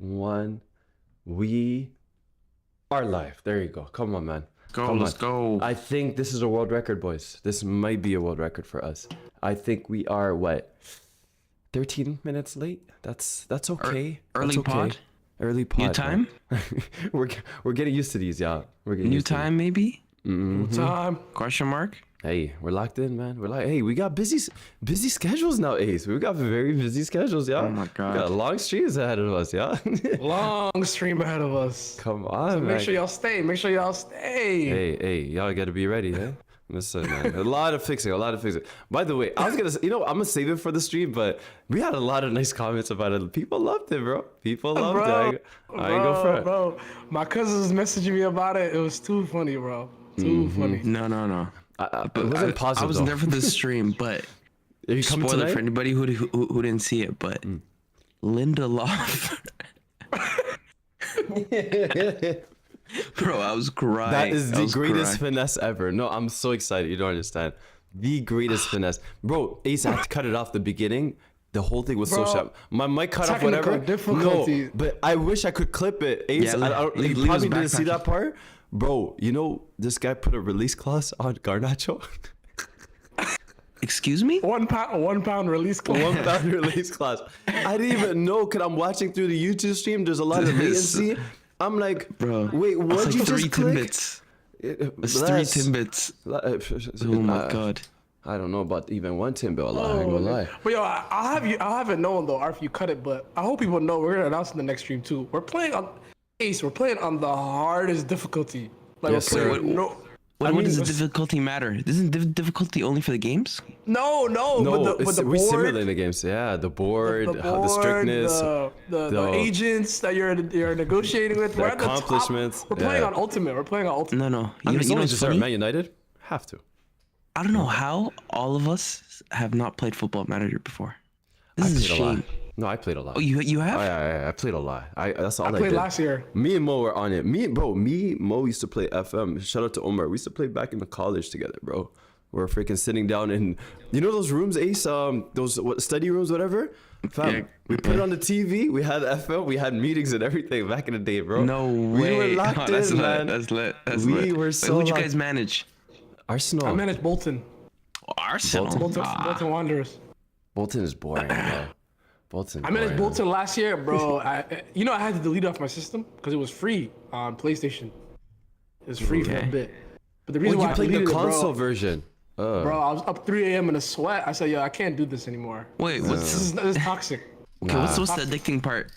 one. We are live. There you go. Come on, man. Let's go. I think this is a world record, boys. This might be a world record for us. I think we are, 13 minutes late? That's okay. Early That's okay. pod? Early pod. New time? We're getting used to these, yeah. We're getting New used to time, maybe? Mm-hmm. Time. Question mark? Hey, we're locked in, man. Hey, we got busy schedules now, Ace. We got very busy schedules, yeah. Oh my God. We got long streams ahead of us, yeah. Long stream ahead of us. Come on, So man. make sure y'all stay. Make sure y'all stay. Hey, y'all gotta be ready, eh? Listen, man. A lot of fixing. By the way, I was gonna say, I'm gonna save it for the stream, but we had a lot of nice comments about it. People loved it, bro. People loved it. I ain't go for it. Bro, my cousins messaging me about it. It was too funny, bro. Too funny. No. It wasn't positive. I wasn't though. there for the stream, but Are you coming spoiler tonight? for anybody who didn't see it, but Lindelof. Bro, I was crying. That is the greatest finesse ever. No, I'm so excited. You don't understand. The greatest finesse. Bro, Ace, I had to cut it off the beginning. The whole thing was so Bro, sharp. My mic cut off, whatever. difficulty. No, but I wish I could clip it. Ace, Yeah, you leave probably his didn't see backpack. that part. Bro, you know, this guy put a release clause on Garnacho. Excuse me? One pound release clause. 1 pound release clause. I didn't even know, because I'm watching through the YouTube stream. There's a lot of latency. I'm like, Bro, wait, what it's did like you 3 just click? Timbits. It's 3 Timbits. Oh my God. I don't know about even one Timbo. I ain't gonna lie. But yo, I'll have it known though, Arf, you cut it. But I hope people know we're gonna announce in the next stream too. We're playing on Ace. We're playing on the hardest difficulty. Like Yes, we're sir. playing, What does the difficulty matter? Isn't difficulty only for the games? No, No, but the we board, simulate the games. Yeah, the board, the the strictness, the agents that you're negotiating with, the we're at the top. accomplishments. We're playing yeah. on Ultimate. We're playing on Ultimate. No. I mean, You know just what's start funny? Man United. Have to. I don't know how all of us have not played Football Manager before. This is a played a lot. shame. No, I played a lot. Oh, you have? I played a lot. That's all I Played did. last year. Me and Mo were on it. Mo used to play FM. Shout out to Omar. We used to play back in the college together, bro. We're freaking sitting down in, you know those rooms, Ace? Those study rooms, whatever. Fam, Yeah. we put it on the TV. We had FM. We had meetings and everything back in the day, bro. No We way. were locked Oh, that's in, lit. man. That's lit. We were so Who'd you locked- guys manage? Arsenal. I managed Bolton. Arsenal. Bolton Wanderers. Bolton is boring, bro. Bolton. I managed boring. Bolton last year, bro. I had to delete it off my system because it was free on PlayStation. It was free for a Okay. bit. But the reason Oh, why you I played the deleted console it, version. bro, I was up 3 a.m. in a sweat. I said, yo, I can't do this anymore. Wait, This is toxic. what's the addicting part?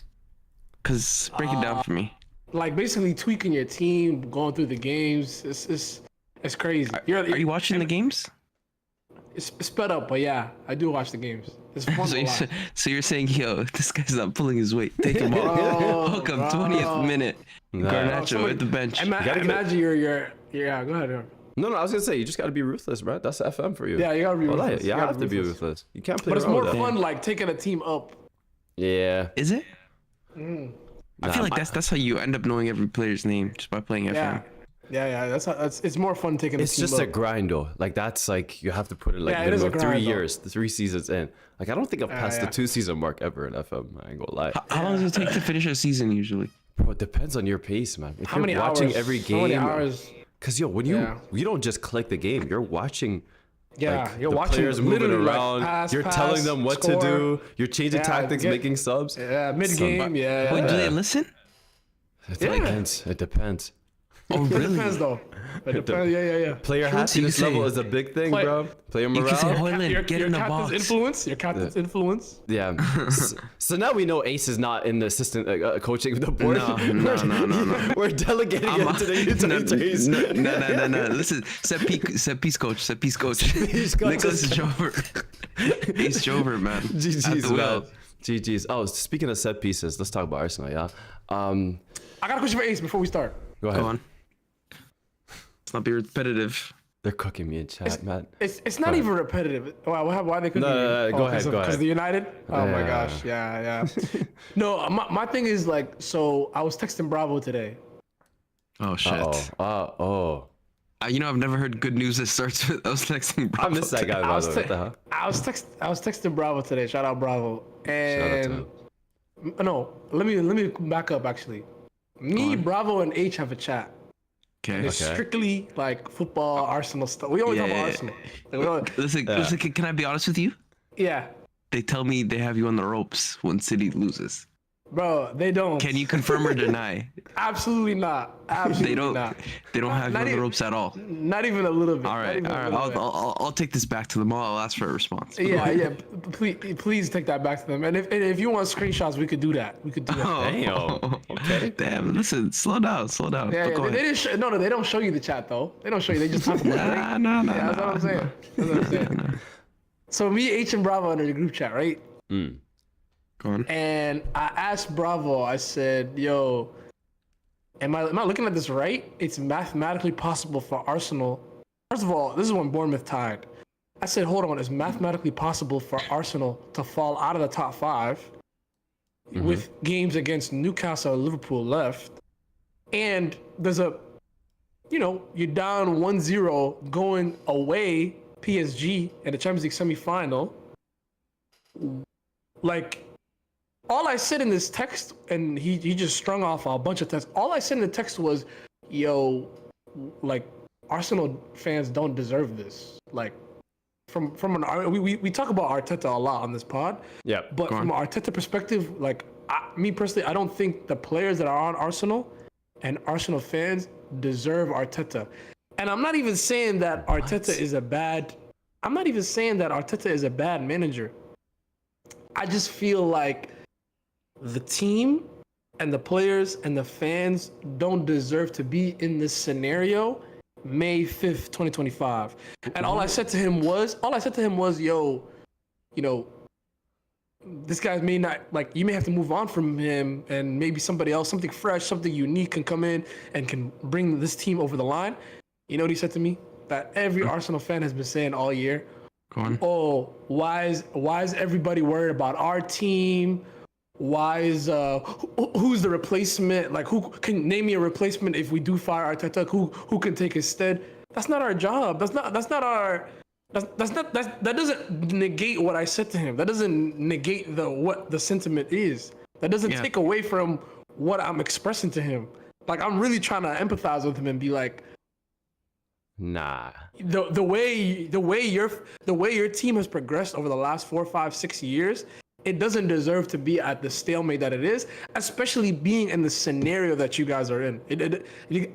Cause break it down for me. Like basically tweaking your team, going through the games. It's crazy. Are you watching the games? It's sped up, but yeah, I do watch the games. It's fun So, a lot. so you're saying, yo, this guy's not pulling his weight. Take him off. Bro, Hook him, bro. 20th minute. Garnacho Somebody- at the bench. Imagine you're yeah. Go ahead. No, I was gonna say you just gotta be ruthless, bro. That's FM for you. Yeah, you gotta be Well, ruthless. you have to be ruthless. You can't play But it's around more with that. fun, like taking a team up. Yeah. Is it? I feel like that's how you end up knowing every player's name, just by playing FM. Yeah. It's more fun taking a It's team just a up. grind though. Like that's like you have to put it like Yeah, it is minimum a 3 grind, though. years, 3 seasons in. Like I don't think I've passed yeah. the 2-season mark ever in FM. I ain't gonna lie. How long does it take to finish a season usually? Bro, it depends on your pace, man. If How you're many watching hours? every How many game, hours? because when Yeah. you don't just click the game, you're watching. Yeah, Like, you're the watching players moving literally, like, around. pass, you're pass, telling them what score. to do. You're changing Yeah, tactics, get- making subs. Yeah, mid game. Yeah. Wait, do they listen? It Yeah. depends. It depends. Oh, It really? depends though. It depends. Yeah. Player happiness say- level is a big thing, Play- bro. Player You can say, morale. Hoyland, get in the captain's box. influence. Your captain's influence. Yeah. So now we know Ace is not in the assistant coaching the board. No. We're delegating it to the utilities. No. Listen, set piece coach. piece coach. Nicholas Jover. Ace Jover, man. At GG's, the man. wheel. GG's. Oh, speaking of set pieces, let's talk about Arsenal, yeah? I got a question for Ace before we start. Go ahead. Go on. Let's not be repetitive. They're cooking me in chat, man. It's not even repetitive. Why they couldn't? No, go ahead, go Because ahead. the United. Oh my Yeah. gosh. Yeah. No, my thing is like, so I was texting Bravo today. Oh shit. Oh. You know, I've never heard good news that starts with I was texting I Bravo miss that guy, I by was, the way. What the hell? I was texting Bravo today. Shout out Bravo. And him. No, let me back up. Actually, me, Bravo, and H have a chat. Okay. It's strictly like football, Arsenal stuff. We always talk about Arsenal. Like, Listen, can I be honest with you? yeah, They tell me they have you on the ropes when City loses. bro, they don't. Can you confirm or deny? Absolutely not. Absolutely They don't. not. They don't have you on the even- ropes at all. Not even a little bit. All Not right. even All a right. little bit. I'll take this back to them. I'll ask for a response. Yeah. Please take that back to them. And if you want screenshots, we could do that. We could do that. Oh, okay. Damn. Listen. Slow down. Slow down. Yeah, But go they ahead. didn't. No, they don't show you the chat though. They don't show you. They just talk about it. Right? Nah. Yeah, that's what I'm saying. That's what I'm saying. So me, H, and Bravo under the group chat, right? Go on. And I asked Bravo. I said, "Yo, am I looking at this right? It's mathematically possible for Arsenal. First of all, this is when Bournemouth tied. I said, hold on, it's mathematically possible for Arsenal to fall out of the top 5 with games against Newcastle and Liverpool left. And there's you're down 1-0 going away PSG in the Champions League semi-final. Like, all I said in this text, and he just strung off a bunch of texts. All I said in the text was, yo, like, Arsenal fans don't deserve this. Like, we talk about Arteta a lot on this pod. Yeah. But from an Arteta perspective, like, me personally, I don't think the players that are on Arsenal and Arsenal fans deserve Arteta. And I'm not even saying that Arteta is a bad. I'm not even saying that Arteta is a bad manager. I just feel like the team and the players and the fans don't deserve to be in this scenario May 5th, 2025. And all I said to him was, yo, this guy may not, like, you may have to move on from him and maybe somebody else, something fresh, something unique can come in and can bring this team over the line. You know what he said to me? That every Arsenal fan has been saying all year. Go on. Oh, why is everybody worried about our team? Why is who's the replacement? Like, who can name me a replacement if we do fire Arteta? Who can take his stead? That's not our job. That doesn't negate what I said to him. That doesn't negate what the sentiment is. That doesn't take away from what I'm expressing to him. Like, I'm really trying to empathize with him and be like, nah. The way your team has progressed over the last 4, 5, 6 years, it doesn't deserve to be at the stalemate that it is, especially being in the scenario that you guys are in.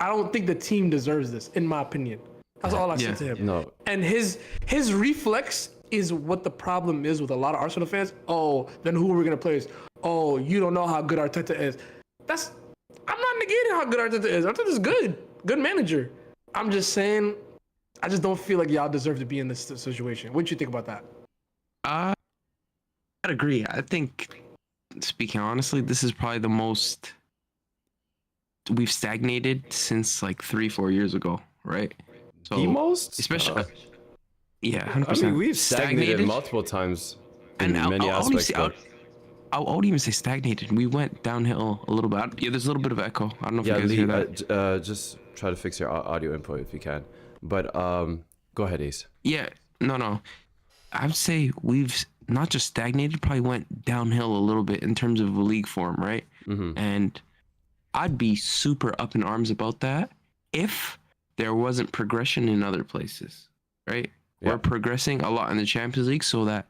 I don't think the team deserves this, in my opinion. That's all I said to him. No. And his reflex is what the problem is with a lot of Arsenal fans. Oh, then who are we gonna play? Oh, you don't know how good Arteta is. I'm not negating how good Arteta is. Arteta's good manager. I'm just saying, I just don't feel like y'all deserve to be in this situation. What do you think about that? I'd agree. I think, speaking honestly, this is probably the most we've stagnated since like 3-4 years ago, right? So, The most? especially, yeah, 100%. I mean, we've stagnated multiple times in many aspects. I won't even say stagnated. We went downhill a little bit. Yeah, there's a little bit of echo. I don't know if you guys hear that. Just try to fix your audio input if you can. But go ahead, Ace. Yeah, no. I would say we've not just stagnated, probably went downhill a little bit in terms of league form, right? And I'd be super up in arms about that if there wasn't progression in other places, right? Yeah. We're progressing a lot in the Champions League, so that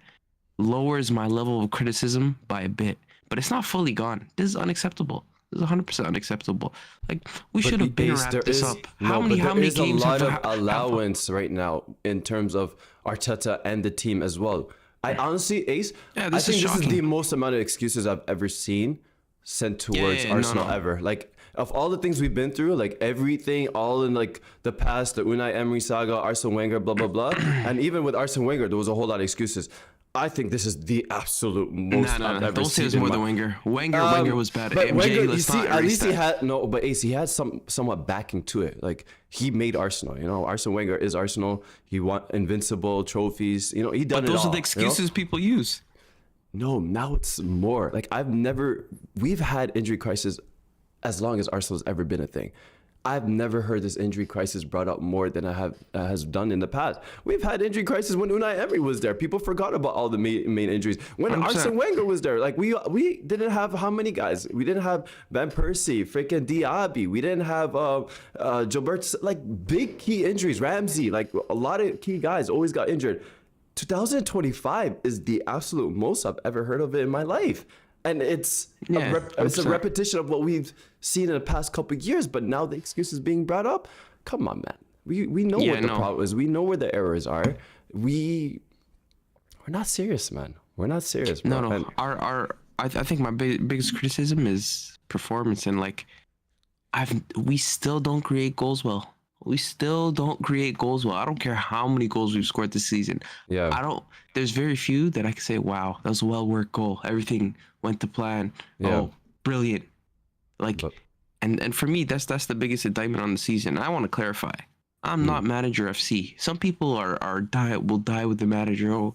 lowers my level of criticism by a bit. But it's not fully gone. This is unacceptable. This is 100% unacceptable. Like, we should have been wrapped this up. How many games a lot have of allowance right now in terms of Arteta and the team as well. I honestly, Ace, I think this is the most amount of excuses I've ever seen sent towards Arsenal ever. Like, of all the things we've been through, like everything, all in like the past, the Unai Emery saga, Arsene Wenger, blah, blah, blah. And even with Arsene Wenger, there was a whole lot of excuses. I think this is the absolute most I've ever Don't say seen. it's more than Wenger. Wenger was bad. But MJ, Wenger, you let's see, not at erase least he that. had but Ace, he had somewhat backing to it. Like, he made Arsenal. Arsene Wenger is Arsenal. He won invincible trophies. He done it all. But those are the excuses people use. No, now it's more. Like, we've had injury crisis as long as Arsenal's ever been a thing. I've never heard this injury crisis brought up more than I have has done in the past. We've had injury crisis when Unai Emery was there. People forgot about all the main injuries. When 100%. Arsene Wenger was there, like we didn't have how many guys? We didn't have Van Persie, freaking Diaby. We didn't have Gilbert, like big key injuries. Ramsey, like a lot of key guys always got injured. 2025 is the absolute most I've ever heard of it in my life. And it's a repetition of what we've seen in the past couple of years, but now the excuse is being brought up. Come on, man. We know what the problem is. We know where the errors are. We're not serious, man. We're not serious, bro. No. And I think my biggest criticism is performance, and like we still don't create goals well. We still don't create goals well. I don't care how many goals we've scored this season. Yeah. There's very few that I can say, wow, that was a well-worked goal. Everything went to plan. Yeah. Oh, brilliant. Like, and for me, that's the biggest indictment on the season. I want to clarify. I'm not manager FC. Some people will die with the manager. Oh,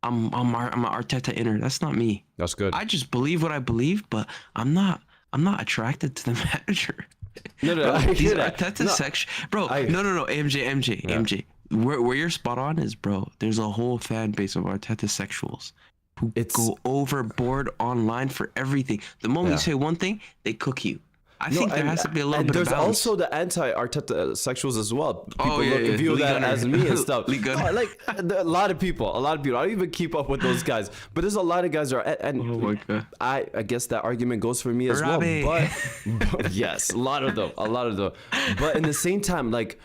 I'm an Arteta inner. That's not me. That's good. I just believe what I believe, but I'm not attracted to the manager. No, Bro, I hear that. Arteta section, bro. No, MJ. Where you're spot on is, bro. There's a whole fan base of Arteta sexuals who go overboard online for everything. The moment you say one thing, they cook you. I think there has to be a little bit of balance. There's also the anti-Arteta sexuals as well. People view Lee that Gunner. as me and stuff. Lee Gunner. Like a lot of people. I don't even keep up with those guys. But there's a lot of guys that are, and Oh my God. I guess that argument goes for me as Robbie. well. But yes, a lot of them. But in the same time, like,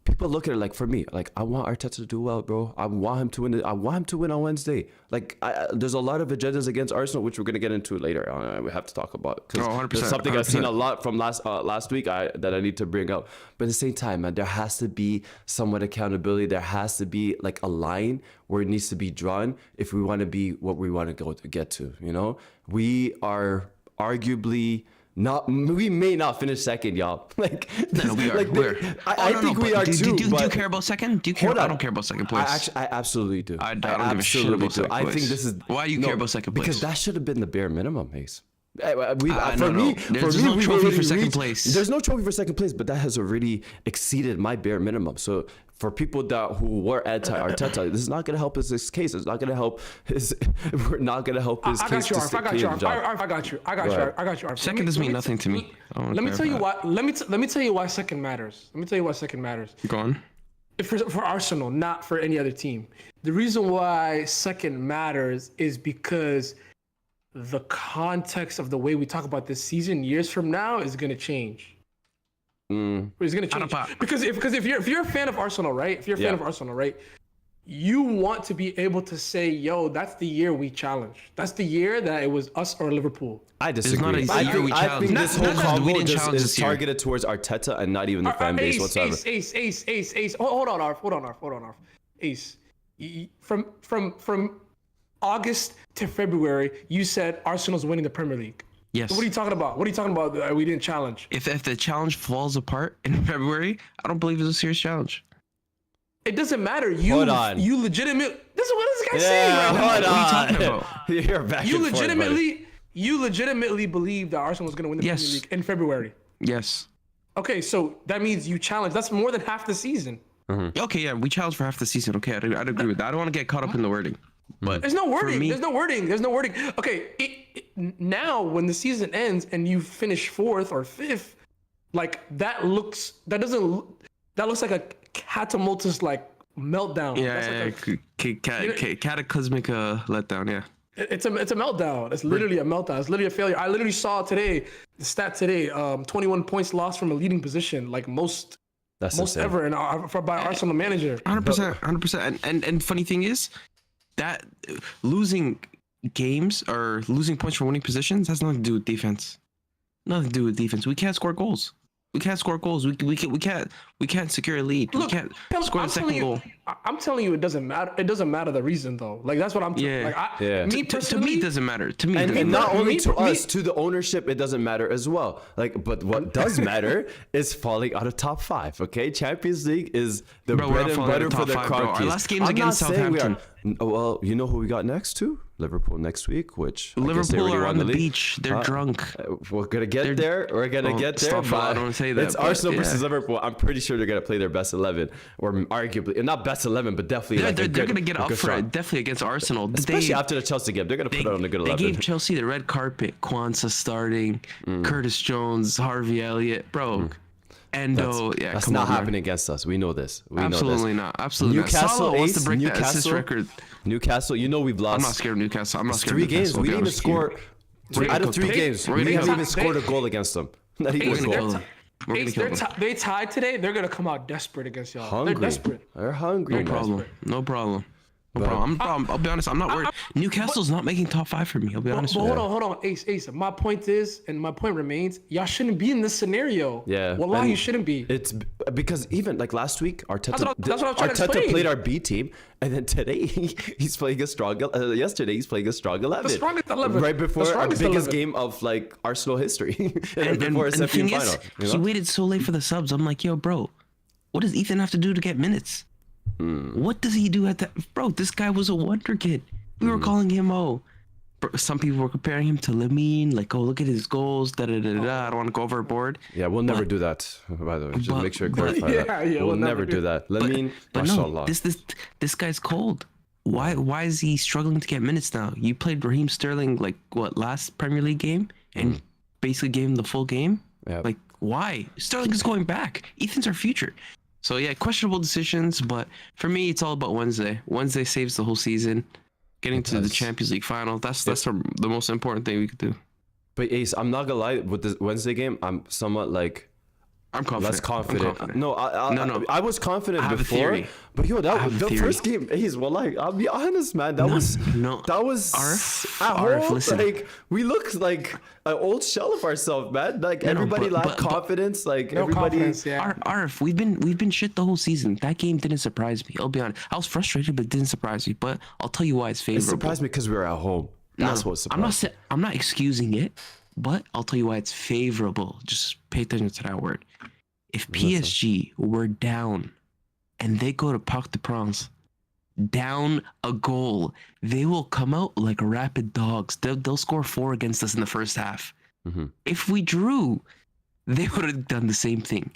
people look at it like, for me, like, I want Arteta to do well, bro. I want him to win. I want him to win on Wednesday. Like, there's a lot of agendas against Arsenal, which we're gonna get into later. We have to talk about, because 100%, there's something I've 100%. seen a lot from last week that I need to bring up. But at the same time, man, there has to be somewhat accountability. There has to be like a line where it needs to be drawn if we want to be what we want to get to. You know, we are arguably. We may not finish second, y'all. Like, No, we are. Like, I think we are too. Do but you care about second? Do you care? I don't care about second place. I absolutely do. I don't give a shit about second I think place. this is. Why do you care about second place? Because that should have been the bare minimum, Mace. No. There's no trophy for second place. There's no trophy for second place, but that has already exceeded my bare minimum. So for people who were anti-Arteta, this is not going to help his case. It's not going to help his. We're not going to help his I case. got you, Arf. I got you. Arf. Second doesn't mean nothing to me. Let me tell you why. Let me tell you why second matters. Go on. For Arsenal, not for any other team. The reason why second matters is because the context of the way we talk about this season years from now is going to change. It's going to change because if you're a fan of Arsenal, right? If you're a fan of Arsenal, right? You want to be able to say, "Yo, that's the year we challenged. That's the year that it was us or Liverpool." I disagree. Not a year we I think challenged. this whole Not just we combo didn't just challenge is this year. targeted towards Arteta and not even the fan base whatsoever. Ace. Hold on, Arf. Ace, from August to February, you said Arsenal's winning the Premier League. Yes. What are you talking about? We didn't challenge. If the challenge falls apart in February, I don't believe it's a serious challenge. It doesn't matter. Hold on. You legitimately. This is what this guy's saying. Right now. Hold What are you talking on. about? You're back and forth, buddy. You legitimately believe that Arsenal was going to win the Premier League in February. Yes. Okay, so that means you challenged. That's more than half the season. Okay, yeah, we challenged for half the season. Okay, I'd agree with that. I don't want to get caught up in the wording. But There's no wording. me- There's no wording. Okay, now when the season ends and you finish fourth or fifth, like that looks like a catamotus like meltdown. Yeah, cataclysmic letdown. Yeah. It's a meltdown. It's literally a meltdown. It's literally a failure. I literally saw today the stat today. 21 points lost from a leading position, like most insane. ever by Arsenal manager. 100%. And funny thing is that losing games or losing points for winning positions has nothing to do with defense. Nothing to do with defense. We can't score goals. We can't secure a lead. We can't score the second goal. I'm telling you, it doesn't matter. It doesn't matter the reason though. Like that's what I'm. Yeah. Me To personally, me, it doesn't matter. To me, it And, doesn't and matter. not only Me- to me- us, to the ownership, it doesn't matter as well. Like, but what does matter is falling out of top 5. Okay, Champions League is the Bro, we're bread not and falling out butter of for top the 5, bro. Our Kroenkes. last game's I'm against not saying we are. Southampton. Well, you know who we got next to? Liverpool next week, which I guess they Liverpool already are won on the league. beach. They're drunk. We're gonna get there. We're gonna get there. stop, But I don't wanna say that, it's but Arsenal yeah. versus Liverpool. I'm pretty sure they're gonna play their best 11, or arguably not best 11, but definitely. They're gonna get up for it. Definitely against Arsenal. Especially after the Chelsea game, they're gonna put it on a good 11. They gave Chelsea the red carpet. Kwanzaa starting, Curtis Jones, Harvey Elliott, bro. Endo, yeah, That's come not on, man. happening against us. We know this. We Absolutely know not. Absolutely Newcastle not. Salah wants to ace, break that assist Newcastle, record. Newcastle, you know we've lost. I'm not scared of Newcastle. I'm not It's scared 3 of games. Newcastle. We I'll be didn't even honest with you. score. We're Out gonna of 3 cook them. games, We're we gonna didn't kill even them. score a goal against them. Not even We're a gonna kill goal. them. We're gonna Ace, kill them. they tied today. They're gonna come out desperate against y'all. Hungry. They're desperate. They're hungry. No man. problem. No problem. No problem. I'll be honest. I'm not worried. Newcastle's not making top 5 for me. I'll be honest But with you. hold on, Ace. My point is, and my point remains, y'all shouldn't be in this scenario. Yeah. Wallah, and you shouldn't be. It's because even like last week, That's what I'm trying to Arteta explain. played our B team, and then today he's playing a strong. Yesterday he's playing a strong 11. The strongest 11. Right before The our strongest biggest 11. game of like Arsenal history, And before a the thing semi-final. is, you he know? waited so late for the subs. I'm like, yo, bro, what does Ethan have to do to get minutes? What does he do at that? Bro, this guy was a wonder kid. We were calling him, some people were comparing him to Lamine, like, oh, look at his goals, I don't want to go overboard. Yeah, we'll never do that. By the way, just but- make sure to but- clarify that. Yeah, we'll never do that. Lamine, But mashallah. no, this guy's cold. Why is he struggling to get minutes now? You played Raheem Sterling like what last Premier League game and basically gave him the full game. Yeah. Like why? Sterling is going back. Ethan's our future. So yeah, questionable decisions, but for me, it's all about Wednesday. Wednesday saves the whole season. Getting to the does. Champions League final. That's the most important thing we could do. But Ace, I'm not gonna lie. With this Wednesday game, I'm somewhat like I'm confident. less confident. I'm confident. No, I was confident I have a before. theory. But yo, I have a the theory. first game, Ace. Well, like I'll be honest, man. That was Arif, at Arif, home, listen. like we looked like an old shell of ourselves, man. Like everybody lacked confidence. Like No everybody. confidence, yeah. Arif, we've been shit the whole season. That game didn't surprise me. I'll be honest. I was frustrated, but it didn't surprise me. But I'll tell you why it's It favorable. surprised me because we were at home. That's what surprised me. I'm not excusing it, but I'll tell you why it's favorable. Just pay attention to that word. If PSG were down and they go to Parc des Princes, down a goal, they will come out like rabid dogs. They'll score 4 against us in the first half. Mhm. If we drew, they would have done the same thing.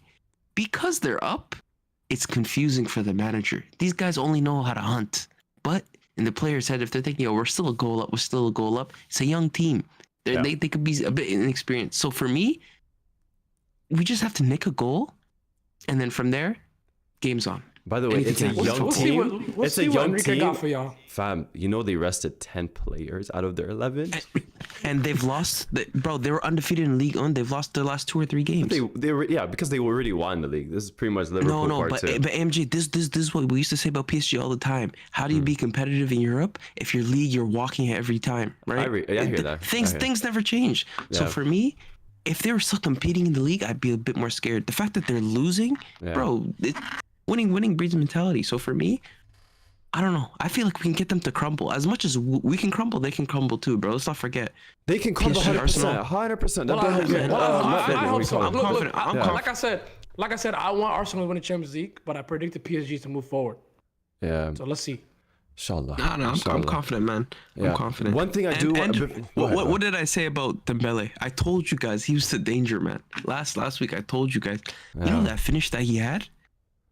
Because they're up, it's confusing for the manager. These guys only know how to hunt. But in the player's head, if they're thinking, oh, we're still a goal up, it's a young team. They could be a bit inexperienced. So for me, we just have to nick a goal, and then from there, game's on. By the way, Anything it's a can happen. young We'll see team. what It's a young Enrique team. got for y'all. Fam, you know they rested 10 players out of their 11. And they've lost, they were undefeated in League One. They've lost their last 2 or 3 games. They were because they already won the league. This is pretty much Liverpool No, part but 2. MJ, this is what we used to say about PSG all the time. How do you be competitive in Europe if your league you're walking it every time, right? I hear that. Things never change. So Yeah. for me, if they were still competing in the league, I'd be a bit more scared. The fact that they're losing, bro, winning breeds mentality. So for me, I don't know. I feel like we can get them to crumble. As much as we can crumble, they can crumble too, bro. Let's not forget. They can crumble PSG, 100%. Arsenal. 100%. Well, I hope so. I'm confident. I'm confident. Like I said, I want Arsenal to win the Champions League, but I predicted PSG to move forward. Yeah. So let's see. Inshallah. No, I'm Inshallah. confident, man. Yeah. I'm confident. One thing I do want- go ahead, what did I say about Dembele? I told you guys he was the danger man. Last week I told you guys. You know that finish that he had?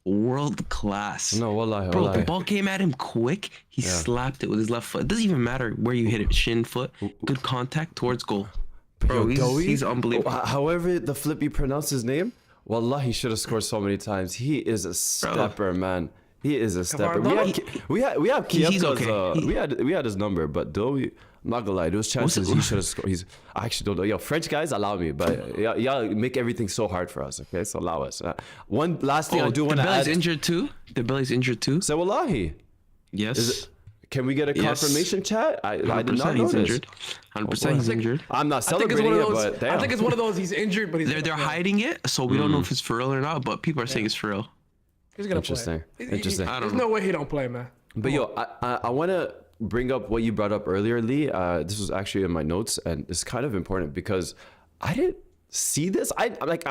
World class. No, wallahi, Bro, the wallahi. ball came at him quick. He slapped it with his left foot. It doesn't even matter where you hit it. Shin, foot, good contact towards goal. Bro, he's unbelievable. However the flip you pronounce his name, wallah, he should have scored so many times. He is a stepper, man. He is a stepper. We have He's Kiepka's, okay. we had his number, but Dowie, I'm not gonna lie, those chances he should have scored. I actually don't know. Yo, French guys, allow me, but y'all make everything so hard for us. Okay, so allow us. One last thing I do want to Dembele's add. injured too. Dembele's injured too. So wallahi, Yes. can we get a Yes. confirmation chat? I did not 100% know he's this. injured. 100% he's injured. I'm not I think it's celebrating one of it, those. but damn. I think it's one of those. He's injured, but he's They're hiding it, so we don't know if it's for real or not. But people are saying it's for real. He's gonna Interesting. play. Interesting. There's no way he don't play, man. But yo, I want to bring up what you brought up earlier, Lee. This was actually in my notes, and it's kind of important because I didn't see this. I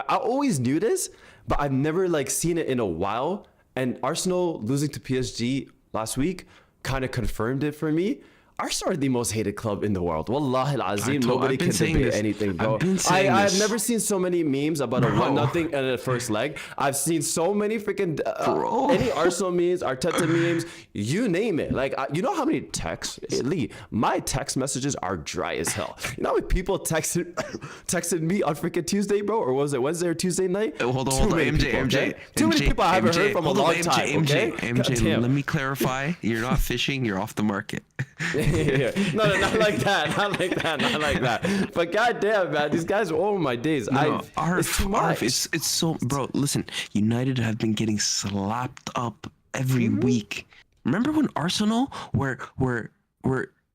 always knew this, but I've never like seen it in a while. And Arsenal losing to PSG last week kind of confirmed it for me. Arsenal are the most hated club in the world. Wallahi al-azim, nobody can debate anything, bro. I've never seen so many memes about a 1-0 and a first leg. I've seen so many freaking any Arsenal memes, Arteta memes, you name it. Like, you know how many texts, Lee, my text messages are dry as hell. You know how many people texted me on freaking Tuesday, bro? Or was it Wednesday or Tuesday night? Hold on, MJ. Too many people I haven't heard from a long time, okay? MJ, let me clarify. You're not fishing, you're off the market. Yeah. No, not like that. Not like that. But goddamn, man, these guys are over my days. It's too much. It's so, bro. Listen, United have been getting slapped up every week. Remember when Arsenal were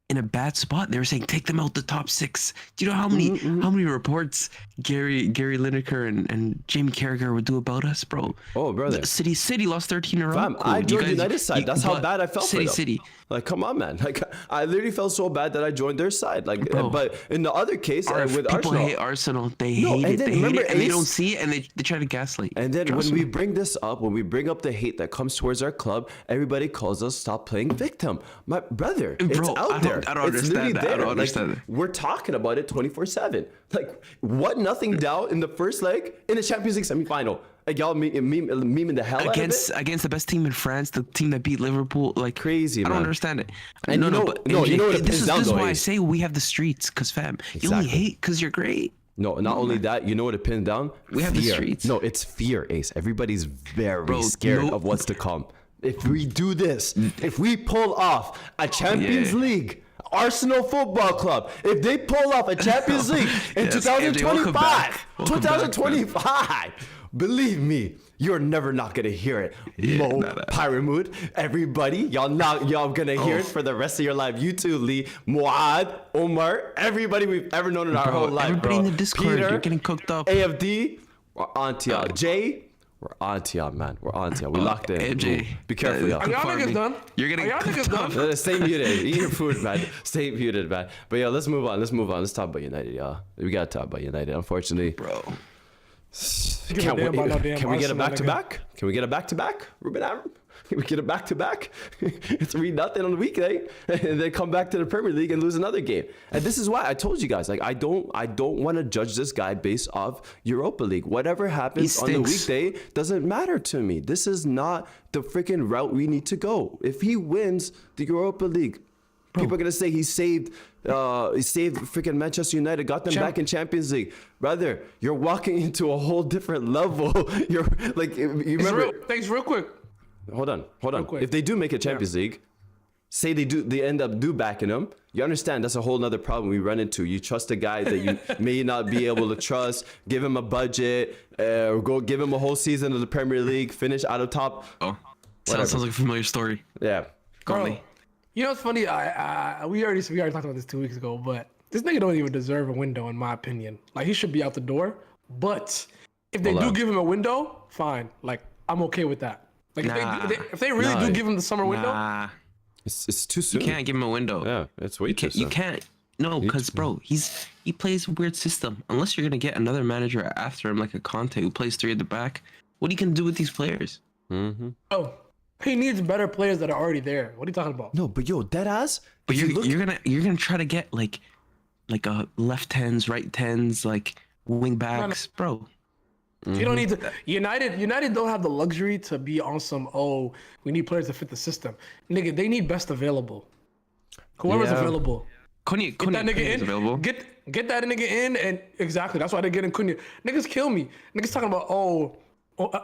in a bad spot? They were saying take them out the top 6. Do you know how many reports Gary Lineker and Jamie Carragher would do about us, bro? Oh, brother. City lost 13 in a row. Fam, I joined United side. That's how bad I felt for them. City. Like, come on, man. Like, I literally felt so bad that I joined their side. Like, bro, but in the other case, with people Arsenal, hate Arsenal. They hate it. They hate it, and they don't see it, and they try to gaslight. And then when we bring this up, when we bring up the hate that comes towards our club, everybody calls us stop playing victim. My brother, it's out there. I don't understand that. I don't understand that. We're talking about it 24/7. Like, what? Nothing down in the first leg in the Champions League semifinal. Like, y'all memeing the hell out of it against the best team in France, the team that beat Liverpool, like crazy. I don't man. understand it. And you know what it this pins down is though why I is. say we have the streets, cause fam, you only hate cause you're great. No, not only that, you know what it pins down? We have the streets. No, it's fear, Ace. Everybody's very scared of what's to come. If we do this, if we pull off a Champions League, Arsenal Football Club, if they pull off a Champions League in 2025, believe me, you're never not gonna hear it. Mo, Pyramid, everybody, y'all gonna hear it for the rest of your life. You too, Lee, Muad, Omar, everybody we've ever known in our whole life. Everybody bro. in the Discord, Peter, you're getting cooked up. AFD, we're on to y'all. Jay, we're on to y'all, man. We're on to y'all. We locked in. MJ, Be careful, y'all. Are y'all niggas done? You're getting cooked up. Stay muted. Eat your food, man. Stay muted, man. But yo, let's move on. Let's talk about United, y'all. We gotta talk about United. Unfortunately, Bro. Can we get a back-to-back? Can we get a back-to-back, Ruben Amram? Can we get a back-to-back? It's 3-0 on the weekday, and then come back to the Premier League and lose another game. And this is why I told you guys, like, I don't want to judge this guy based off Europa League. Whatever happens on the weekday doesn't matter to me. This is not the freaking route we need to go. If he wins the Europa League, people are gonna say he saved freaking Manchester United, got them back in Champions League. Brother, you're walking into a whole different level. You're like, you remember? Thanks, real quick. Hold on. If they do make a Champions League, say they end up backing them. You understand? That's a whole nother problem we run into. You trust a guy that you may not be able to trust. Give him a budget, or go give him a whole season of the Premier League. Finish out of top. Oh, sounds like a familiar story. Yeah. Bro, you know what's funny? We already talked about this 2 weeks ago, but this nigga don't even deserve a window, in my opinion. Like, he should be out the door. But if they do give him a window, fine. Like, I'm okay with that. Like, if they really do give him the summer window, it's too soon. You can't give him a window. Yeah, it's way too soon. You can't. No, because bro, he plays a weird system. Unless you're gonna get another manager after him, like a Conte who plays 3 at the back. What are you gonna do with these players? Oh, he needs better players that are already there. What are you talking about? No, but yo, dead ass. But you're gonna try to get like a left tens, right tens, like wing backs, bro. You don't need to. United don't have the luxury to be on some. Oh, we need players to fit the system, nigga. They need best available. Whoever's available. Cunha Get that nigga in. Available. Get that nigga in, and exactly that's why they're getting Cunha. Niggas kill me. Niggas talking about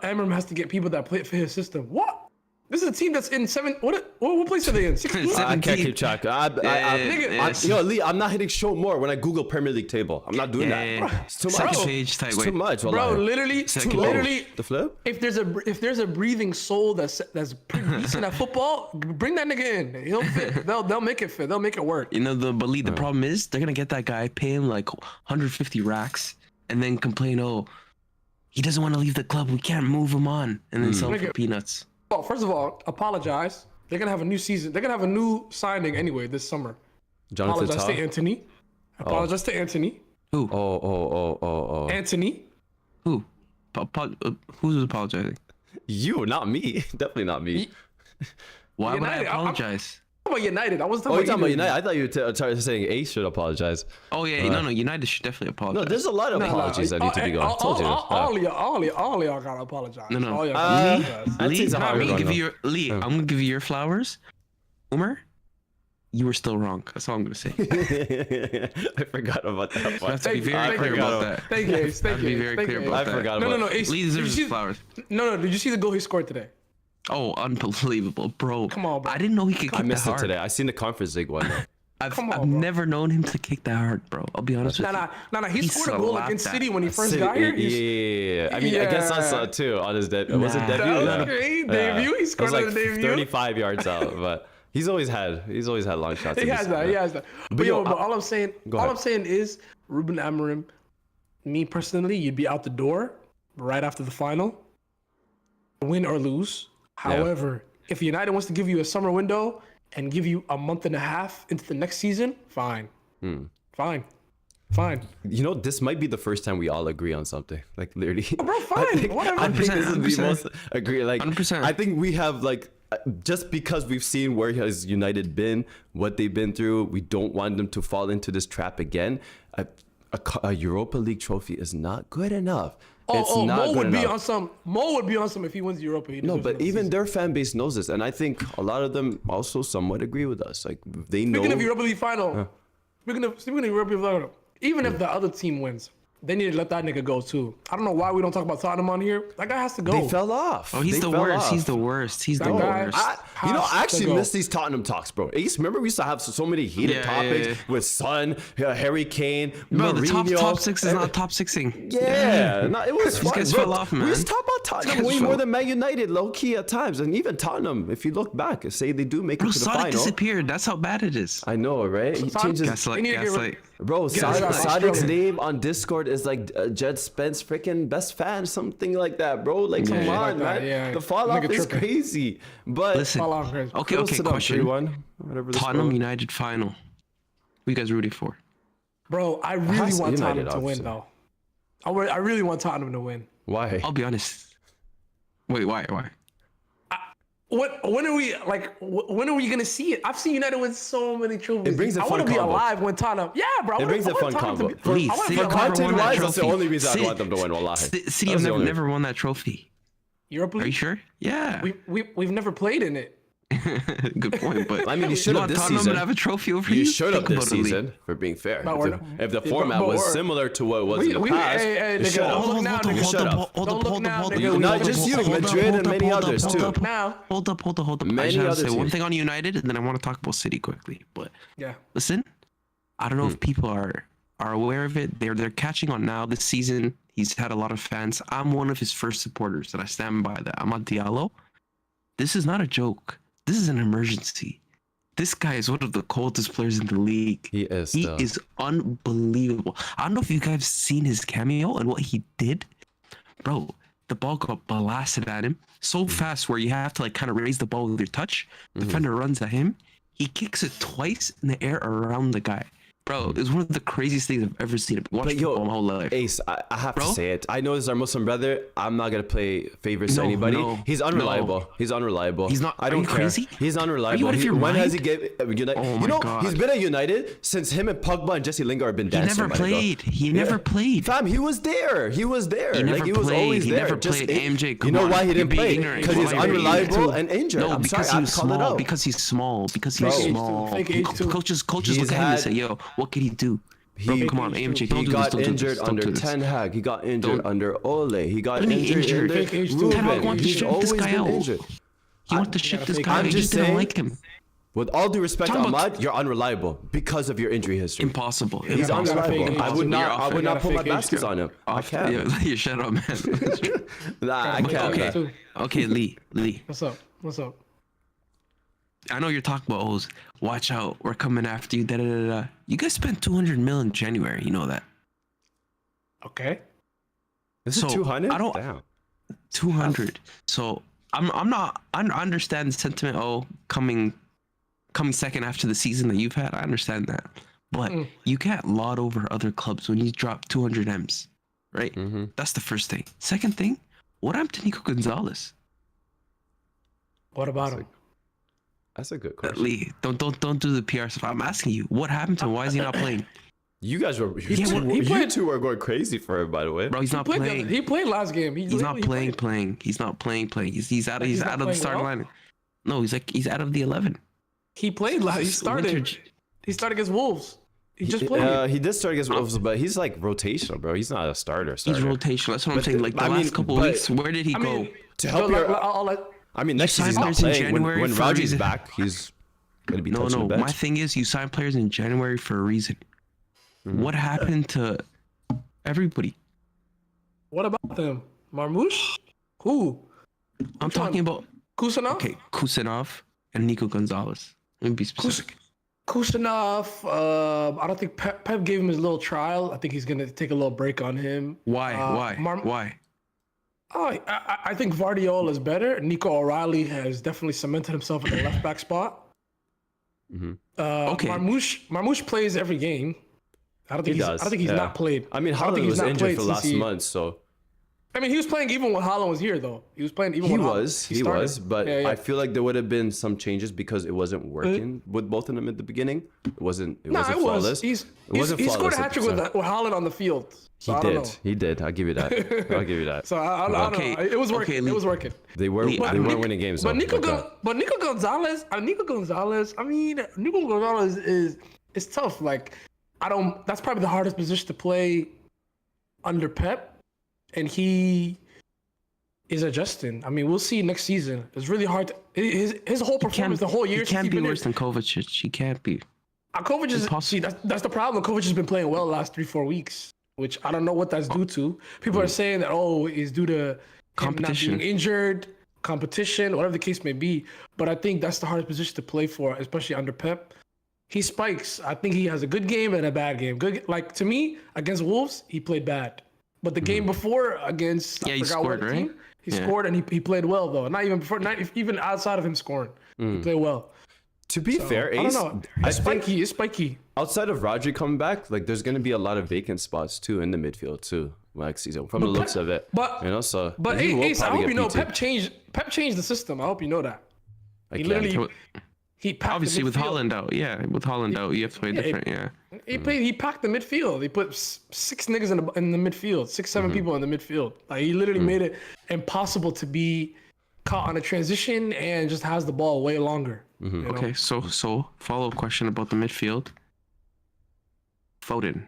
Amram has to get people that play for his system. What? This is a team that's in 7. What place are they in? 16? I can't keep track. Yo, Lee, I'm not hitting show more when I Google Premier League table. I'm not doing that. It's too much. Second page type. It's too much. Bro, literally, the flip. If there's a breathing soul that's pretty decent at football, bring that nigga in. He'll fit. They'll make it fit. They'll make it work. You know the problem is they're gonna get that guy, pay him like 150 racks, and then complain, he doesn't want to leave the club. We can't move him on, and then sell him for Nigga. peanuts. Well, first of all, apologize. They're gonna have a new season. They're gonna have a new signing anyway this summer. Jonathan Apologize Tah. to Anthony. Apologize to Anthony. Oh. Anthony. Who? Who's apologizing? You, not me. Definitely not me. Why would I United, apologize? I'm talking about United. I wasn't Oh, you're talking talking about about United. I thought you were saying Ace should apologize. Oh yeah, no. United should definitely apologize. No, there's a lot of apologies that need to be going. I told you this. All y'all gotta apologize. No. All y'all gotta apologize. That Lee, takes a hard I'm gonna run, give though. you Lee. I'm gonna give you your flowers. Umar, you were still wrong. That's all I'm gonna say. I forgot about that You part. have to be Thank you, very thank clear you. about that. Thank you, Ace. Thank Have to you. be very Thank clear you. about I that. forgot No, about no, no. Ace, Lee did you deserves see- his flowers. No. Did you see the goal he scored today? Oh, unbelievable, bro. Come on, bro. I didn't know he could I kick missed that it hard. today. I seen the Conference League one. I've Come on, bro. never known him to kick that hard, bro. I'll be honest with you. Nah. He scored a goal slapped against that. City when he first City- got here. yeah. I mean, I guess I saw it too on his debut. Was it Nah. debut? That was Yeah. great. Yeah. Debut. He It scored was on like the debut. 35 yards out, but he's always had long shots. He in has this- that. But yo, all I'm saying, ahead. is Ruben Amorim. Me personally, you'd be out the door right after the final, win or lose. However, if United wants to give you a summer window and give you a month and a half into the next season, fine. Fine. You know, this might be the first time we all agree on something. Like literally. Bro, fine. Whatever. I think this is the 100%. most agree. Like 100%. I think we have like just because we've seen where has United been, what they've been through, we don't want them to fall into this trap again. A Europa League trophy is not good enough. It's not Mo good would be enough. on some. Mo would be on some if he wins Europa. He No, deserves but another even season. their fan base knows this, and I think a lot of them also somewhat agree with us. Like they know. Speaking of Europa League final, speaking of Europa League final, even if the other team wins, they need to let that nigga go too. I don't know why we don't talk about Tottenham on here. That guy has to go. They fell off. Oh, he's They the fell worst. off. He's the worst. He's the That guy- worst. I Has actually to go. miss these Tottenham talks, bro. Ace, remember we used to have so many heated Yeah, topics yeah. with Son, Harry Kane, Bro, Mourinho. the top six is not top sixing. Yeah, no, it was fun. guys Bro, fell off, We man. used to talk about Tottenham guys way fell more off. than Man United, low key at times, and even Tottenham. If you look back, say they do make Bro, it to the Sonic final. disappeared. That's how bad it is. I know, right? He Sonic- changes. They Gaslight, need to get rid- gaslight. Bro, rid of Sonic's Australia. name on Discord is like Jed Spence, freaking best fan, something like that, bro. Like, come Yeah. on, Like that, man. yeah. The fall off Nigga is tripping. crazy. But Listen. Fall off, guys. Okay, close to them, question. 3-1, whatever the Tottenham score. United final. Who you guys rooting for? Bro, I really Has- want United, Tottenham to win, obviously. though. I really want Tottenham to win. Why? I'll be honest. Wait, why? When are we when are we gonna see it? I've seen United win so many trophies. It brings a I want fun to be combo. alive when Tottenham. Yeah, bro. I It wanna- brings I a want fun Tottenham to combo. be- For- Lee, I wanna City be For never alive. content won that wise, that's the trophy. only reason I City- want them to win. Wallahi. City That's have the only never won that trophy. Europa Are you League. sure? Yeah. We've never played in it. Good point. But I mean, you should have want this Tottenham season. to have a trophy over You you. should have Think this about it, Lee. season, for being fair. But we're not- If the yeah, format but was we're- similar to what it was in the past, hey, you nigga, should hold have. on now, nigga. You should have. Don't look now, nigga. Not just you, Madrid and many others too. Now. Hold up. I Many just have to other say one teams. thing on United, and then I want to talk about City quickly. But Yeah. listen, I don't know Hmm. if people are aware of it. They're catching on now. This season, he's had a lot of fans. I'm one of his first supporters, and I stand by that. Amad Diallo. This is not a joke. This is an emergency. This guy is one of the coldest players in the league. He is. He Still. is unbelievable. I don't know if you guys seen his cameo and what he did. Bro, the ball got blasted at him so fast where you have to like kind of raise the ball with your touch. Defender runs at him. He kicks it twice in the air around the guy. Bro, it's one of the craziest things I've ever seen. I've watched But yo, football my whole life. Ace, I have to Bro? say it. I know this is our Muslim brother. I'm not gonna play favorites to No, anybody. no, He's unreliable. no. He's unreliable. He's not- I are don't you care. crazy? He's unreliable. out of your when has he mind? gave United? Oh you my know, God. he's been at United since him and Pogba and Jesse Lingard have been He dancing. never my nigga. played. He never played. Fam, he was there. He was there. He never Like he was played. always He there. never Just played. it- AMJ, you come know on. why he You're didn't being play? ignorant. Because he's You're being unreliable ignorant. and injured. No, I'm because sorry, he's I called it small. out. Because he's small. Because Bro. he's Fake small. Fake age too. Coaches He's look at him and had- say, "Yo, what can he do?" Bro, He- come on, AMJ, He don't do this. got Don't do injured this. Don't under do this. Ten Hag. He got injured Don't- under Ole. He got What do you mean injured injured? under Fake age too. Ruben. Ten Hag wanted to He's ship this always guy been out. injured. He wanted to ship gotta this fake guy. I'm He just just didn't saying- like him. With all due respect, Talking about- Ahmad, you're unreliable because of your injury history. Impossible. He's gotta fake unreliable. age. I would You're not. off I it. would You not gotta put my fake age baskets too. on him. I Off, can't. yeah, shut up, man. Nah, I can't. Okay. Too. Okay, Lee. What's up? What's up? I know you're talking about O's. Watch out, we're coming after you. Da da da da. You guys spent 200 mil in January. You know that. Okay. This is So, 200. I don't- Damn. 200. So I'm not. I understand the sentiment. Oh, coming second after the season that you've had. I understand that, but you can't laud over other clubs when you drop 200 M's, right? Mm-hmm. That's the first thing. Second thing, what happened to Nico Gonzalez? What about him? That's a good question. Lee, don't do the PR stuff. I'm asking you, what happened to him? Why is he not playing? You guys were he you played- two were going crazy for him, by the way. Bro, he's not playing. He played last game. He's not playing. He's not playing. He's out. Like, He's he's not out of the playing starting well? line. No, he's out of the 11. He played last. He started. He started against Wolves. He just played. He did start against Wolves, but he's like rotational, bro. He's not a starter. He's rotational. That's what I'm saying. Like the I last mean, couple of but- weeks, where did he go? To help your, I mean, next season he's not signed players in playing. When January for a Rodri's reason. back, he's gonna be No, touching the bench. my thing is, you sign players in January for a reason. What happened to everybody? What about them? Marmoush? Who? I'm talking about Kusanov? okay, Kusanov and Nico Gonzalez. Let me be specific. Kusanov. I don't think Pep gave him his little trial. I think he's gonna take a little break on him. Why? Why? Why? Oh, I think Vardiol is better. Nico O'Reilly has definitely cemented himself in the left back spot. Okay. Marmoush plays every game. I don't think He he's. does. I don't think he's yeah. not played. I mean, I don't Haaland think he's was not injured played for since last he- month, so I mean, he was playing even when Haaland was here, though. He was playing even he when Haaland- was. He started. was, but Yeah, yeah. I feel like there would have been some changes because it wasn't working with both of them at the beginning. It wasn't. It Nah, wasn't it flawless. was. It He scored a flawless at hat trick the with time. Haaland on the field. So He I don't did. know. He did. I'll give you that. I'll give you that. So I don't Okay. know. It was working. Okay, It was working. They were. Lee, They but weren't winning games. But though, Nico, with that. Nico Gonzalez. I mean, Nico Gonzalez is tough. Like, That's probably the hardest position to play under Pep, and he is adjusting. I mean, we'll see next season. It's really hard. His whole performance the whole year. He can't be worse than Kovacic. He can't be. Kovac is. See, that's the problem. Kovac has been playing well the last 3-4 weeks, which I don't know what that's due to. People are saying that it's due to Competition. him not being injured, competition, whatever the case may be. But I think that's the hardest position to play for, especially under Pep. He spikes. I think he has a good game and a bad game. Good, like to me, against Wolves, he played bad. But the game before against he scored, right? He scored and he played well though. Not even outside of him scoring, he played well. To be fair, I don't Ace, know. I It's think spiky. It's spiky. outside of Rodri coming back, like there's gonna be a lot of vacant spots too in the midfield too next season. From the looks of it, But you know, so But he will Ace, I probably hope you get know PT. Pep changed the system. I hope you know that. I He can't. literally he packed Obviously, the with midfield. Holland out, with Holland out, you have to play different. Yeah. He packed the midfield. He put six niggas in the midfield, 6-7 people in the midfield. Like he literally made it impossible to be caught on a transition and just has the ball way longer. You know? Okay, so follow up question about the midfield. Foden.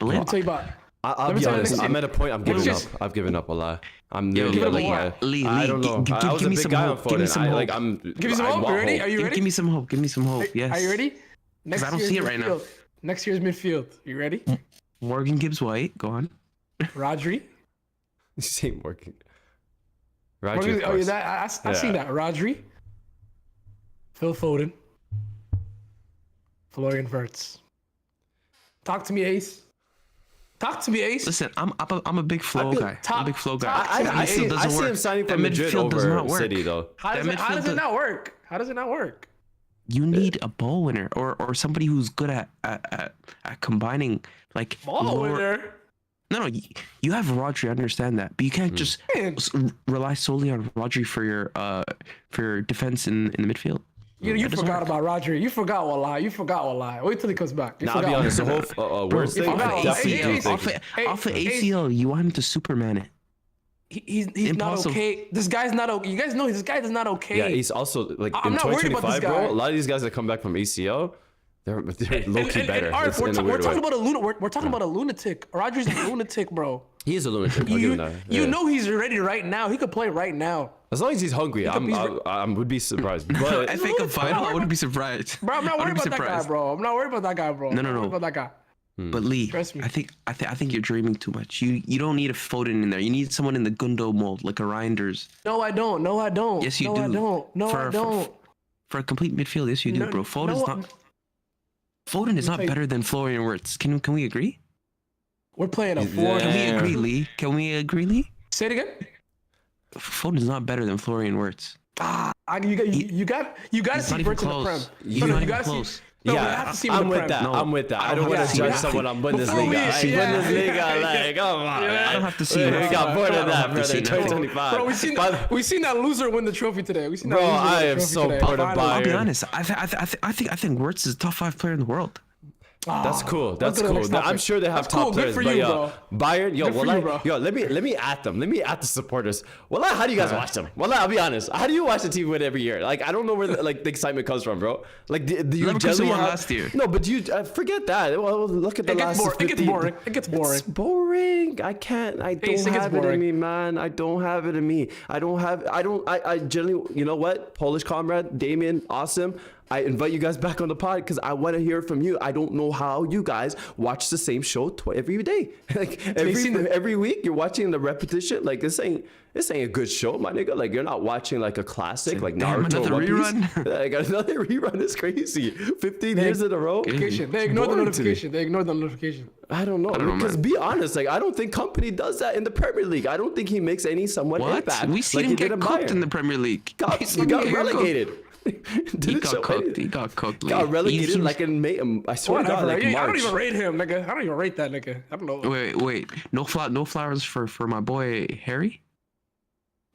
Let me tell you about. I'll Let me be tell you honest. next I'm year. at a point. I'm giving up. just- I've given up a lot. I'm Yo, literally Lee, like, Lee, I don't know. give I was me a big some guy on hope. Give me Foden. some hope. I'm. Give me some I hope. want You ready? Are you ready? Give me some hope. Give me some hope. Yes. Are you ready? Next I don't year's see it right now. midfield. Next year's midfield. You ready? Morgan Gibbs White. Go on. Rodri. This ain't working. Morgan- Rodri, of course. I seen that. Rodri. Phil Foden. Florian Wirtz. Talk to me, Ace. Talk to me, Ace. Listen, I'm a big flow feel guy. I'm top- a big flow guy. top- I That see. midfield I doesn't see him work. signing That for Madrid midfield does over not work. City though. How does midfield it not work? How does it not work? You need a ball winner or somebody who's good at combining like Ball lower- winner. No, you have Rodri. I understand that, but you can't just Man, rely solely on Rodri for your defense in the midfield. you That doesn't forgot work. about Rodri. You forgot what lie. Wait till he comes back. You Nah, I'll be forgot. honest. The whole worst if thing. I'm I not- definitely Hey, do hey, think. Off of Hey, ACL, you want him to Superman it. He's not Impossible. okay. This guy's not okay. You guys know this guy is not okay. Yeah, he's also like I'm in not worried about this 2025, bro. guy. A lot of these guys that come back from ACL, they're low key better. All right, It's we're in a weird talking way. about we're talking about a lunatic. Rodri's a lunatic, bro. He is a lunatic. I'll give him that. You Yeah. know he's ready right now. He could play right now. As long as he's hungry, I would be surprised. But I think a final. I wouldn't be surprised. Bro, I'm not worried I'd be about that guy, surprised. bro. I'm not worried about that guy, bro. No, I'm not no. worried about that guy. But Lee, Trust me. I think you're dreaming too much. You don't need a Foden in there. You need someone in the Gundo mold, like a Reinders. No, I don't. No, I don't. Yes, you no, do. I don't. No, I don't. For a complete midfield, yes, you do, No, bro. Foden no, is not Let me better than Florian Wirtz. Can we agree? We're playing a 4. Can we agree, Lee? Can we agree, Lee? Say it again. Foden's not better than Florian Wirtz. You got to He's see not even Wirtz in the Prem. close. He's No, not you even gotta see. close. No, we Yeah, have to see him in I'm the with Prem. that. No, I'm with that. I don't I want don't to have judge to. someone on Before Bundesliga. we- Hey, yeah. Bundesliga, like, come on. Yeah. I don't have to see We him. got more I than don't that, have to brother. see nothing. 2025. Bro, we seen that loser win the trophy today. We seen that Bro, loser win I the am trophy so today. proud of Finally. I'll be Bayern. honest. I think Wirtz is a top 5 player in the world. That's cool. That's to the cool. next topic. I'm sure they have That's top cool. Good players, for but you, yo, Bayern, yo, Good for well, you, bro. yo, let me at them. Let me at the supporters. Well, how do you guys watch them? Well, I'll be honest. How do you watch the team win every year? Like, I don't know where the excitement comes from, bro. Like, do you Leverkusen generally won have last year. No, but you forget that. Well, look at the It gets last. boring. It gets 50 boring. It gets boring. It's boring. I can't. I don't It gets have it in boring. me, man. I don't have it in me. I generally. You know what? Polish comrade, Damien, awesome. I invite you guys back on the pod because I want to hear from you. I don't know how you guys watch the same show every day. Like every week, you're watching the repetition. Like this ain't a good show, my nigga. Like you're not watching like a classic like Damn, Naruto. another One Piece. rerun? Like another rerun is crazy. 15 years in a row. Notification. They ignored the Boring to me. notification. They ignored the notification. I don't know. know, Because man. be honest, like I don't think Company does that in the Premier League. I don't think he makes any somewhat What? impact. We seen like him he did get cooked Bayern. in the Premier League. He We got him get cooked. relegated. He Didn't show got cooked. anything. He got cooked. Got Lee. relegated He- like in May. I swear to God, Whatever. like I don't March. even rate him, nigga. I don't even rate that nigga. I don't know. Wait. No flowers for my boy Harry.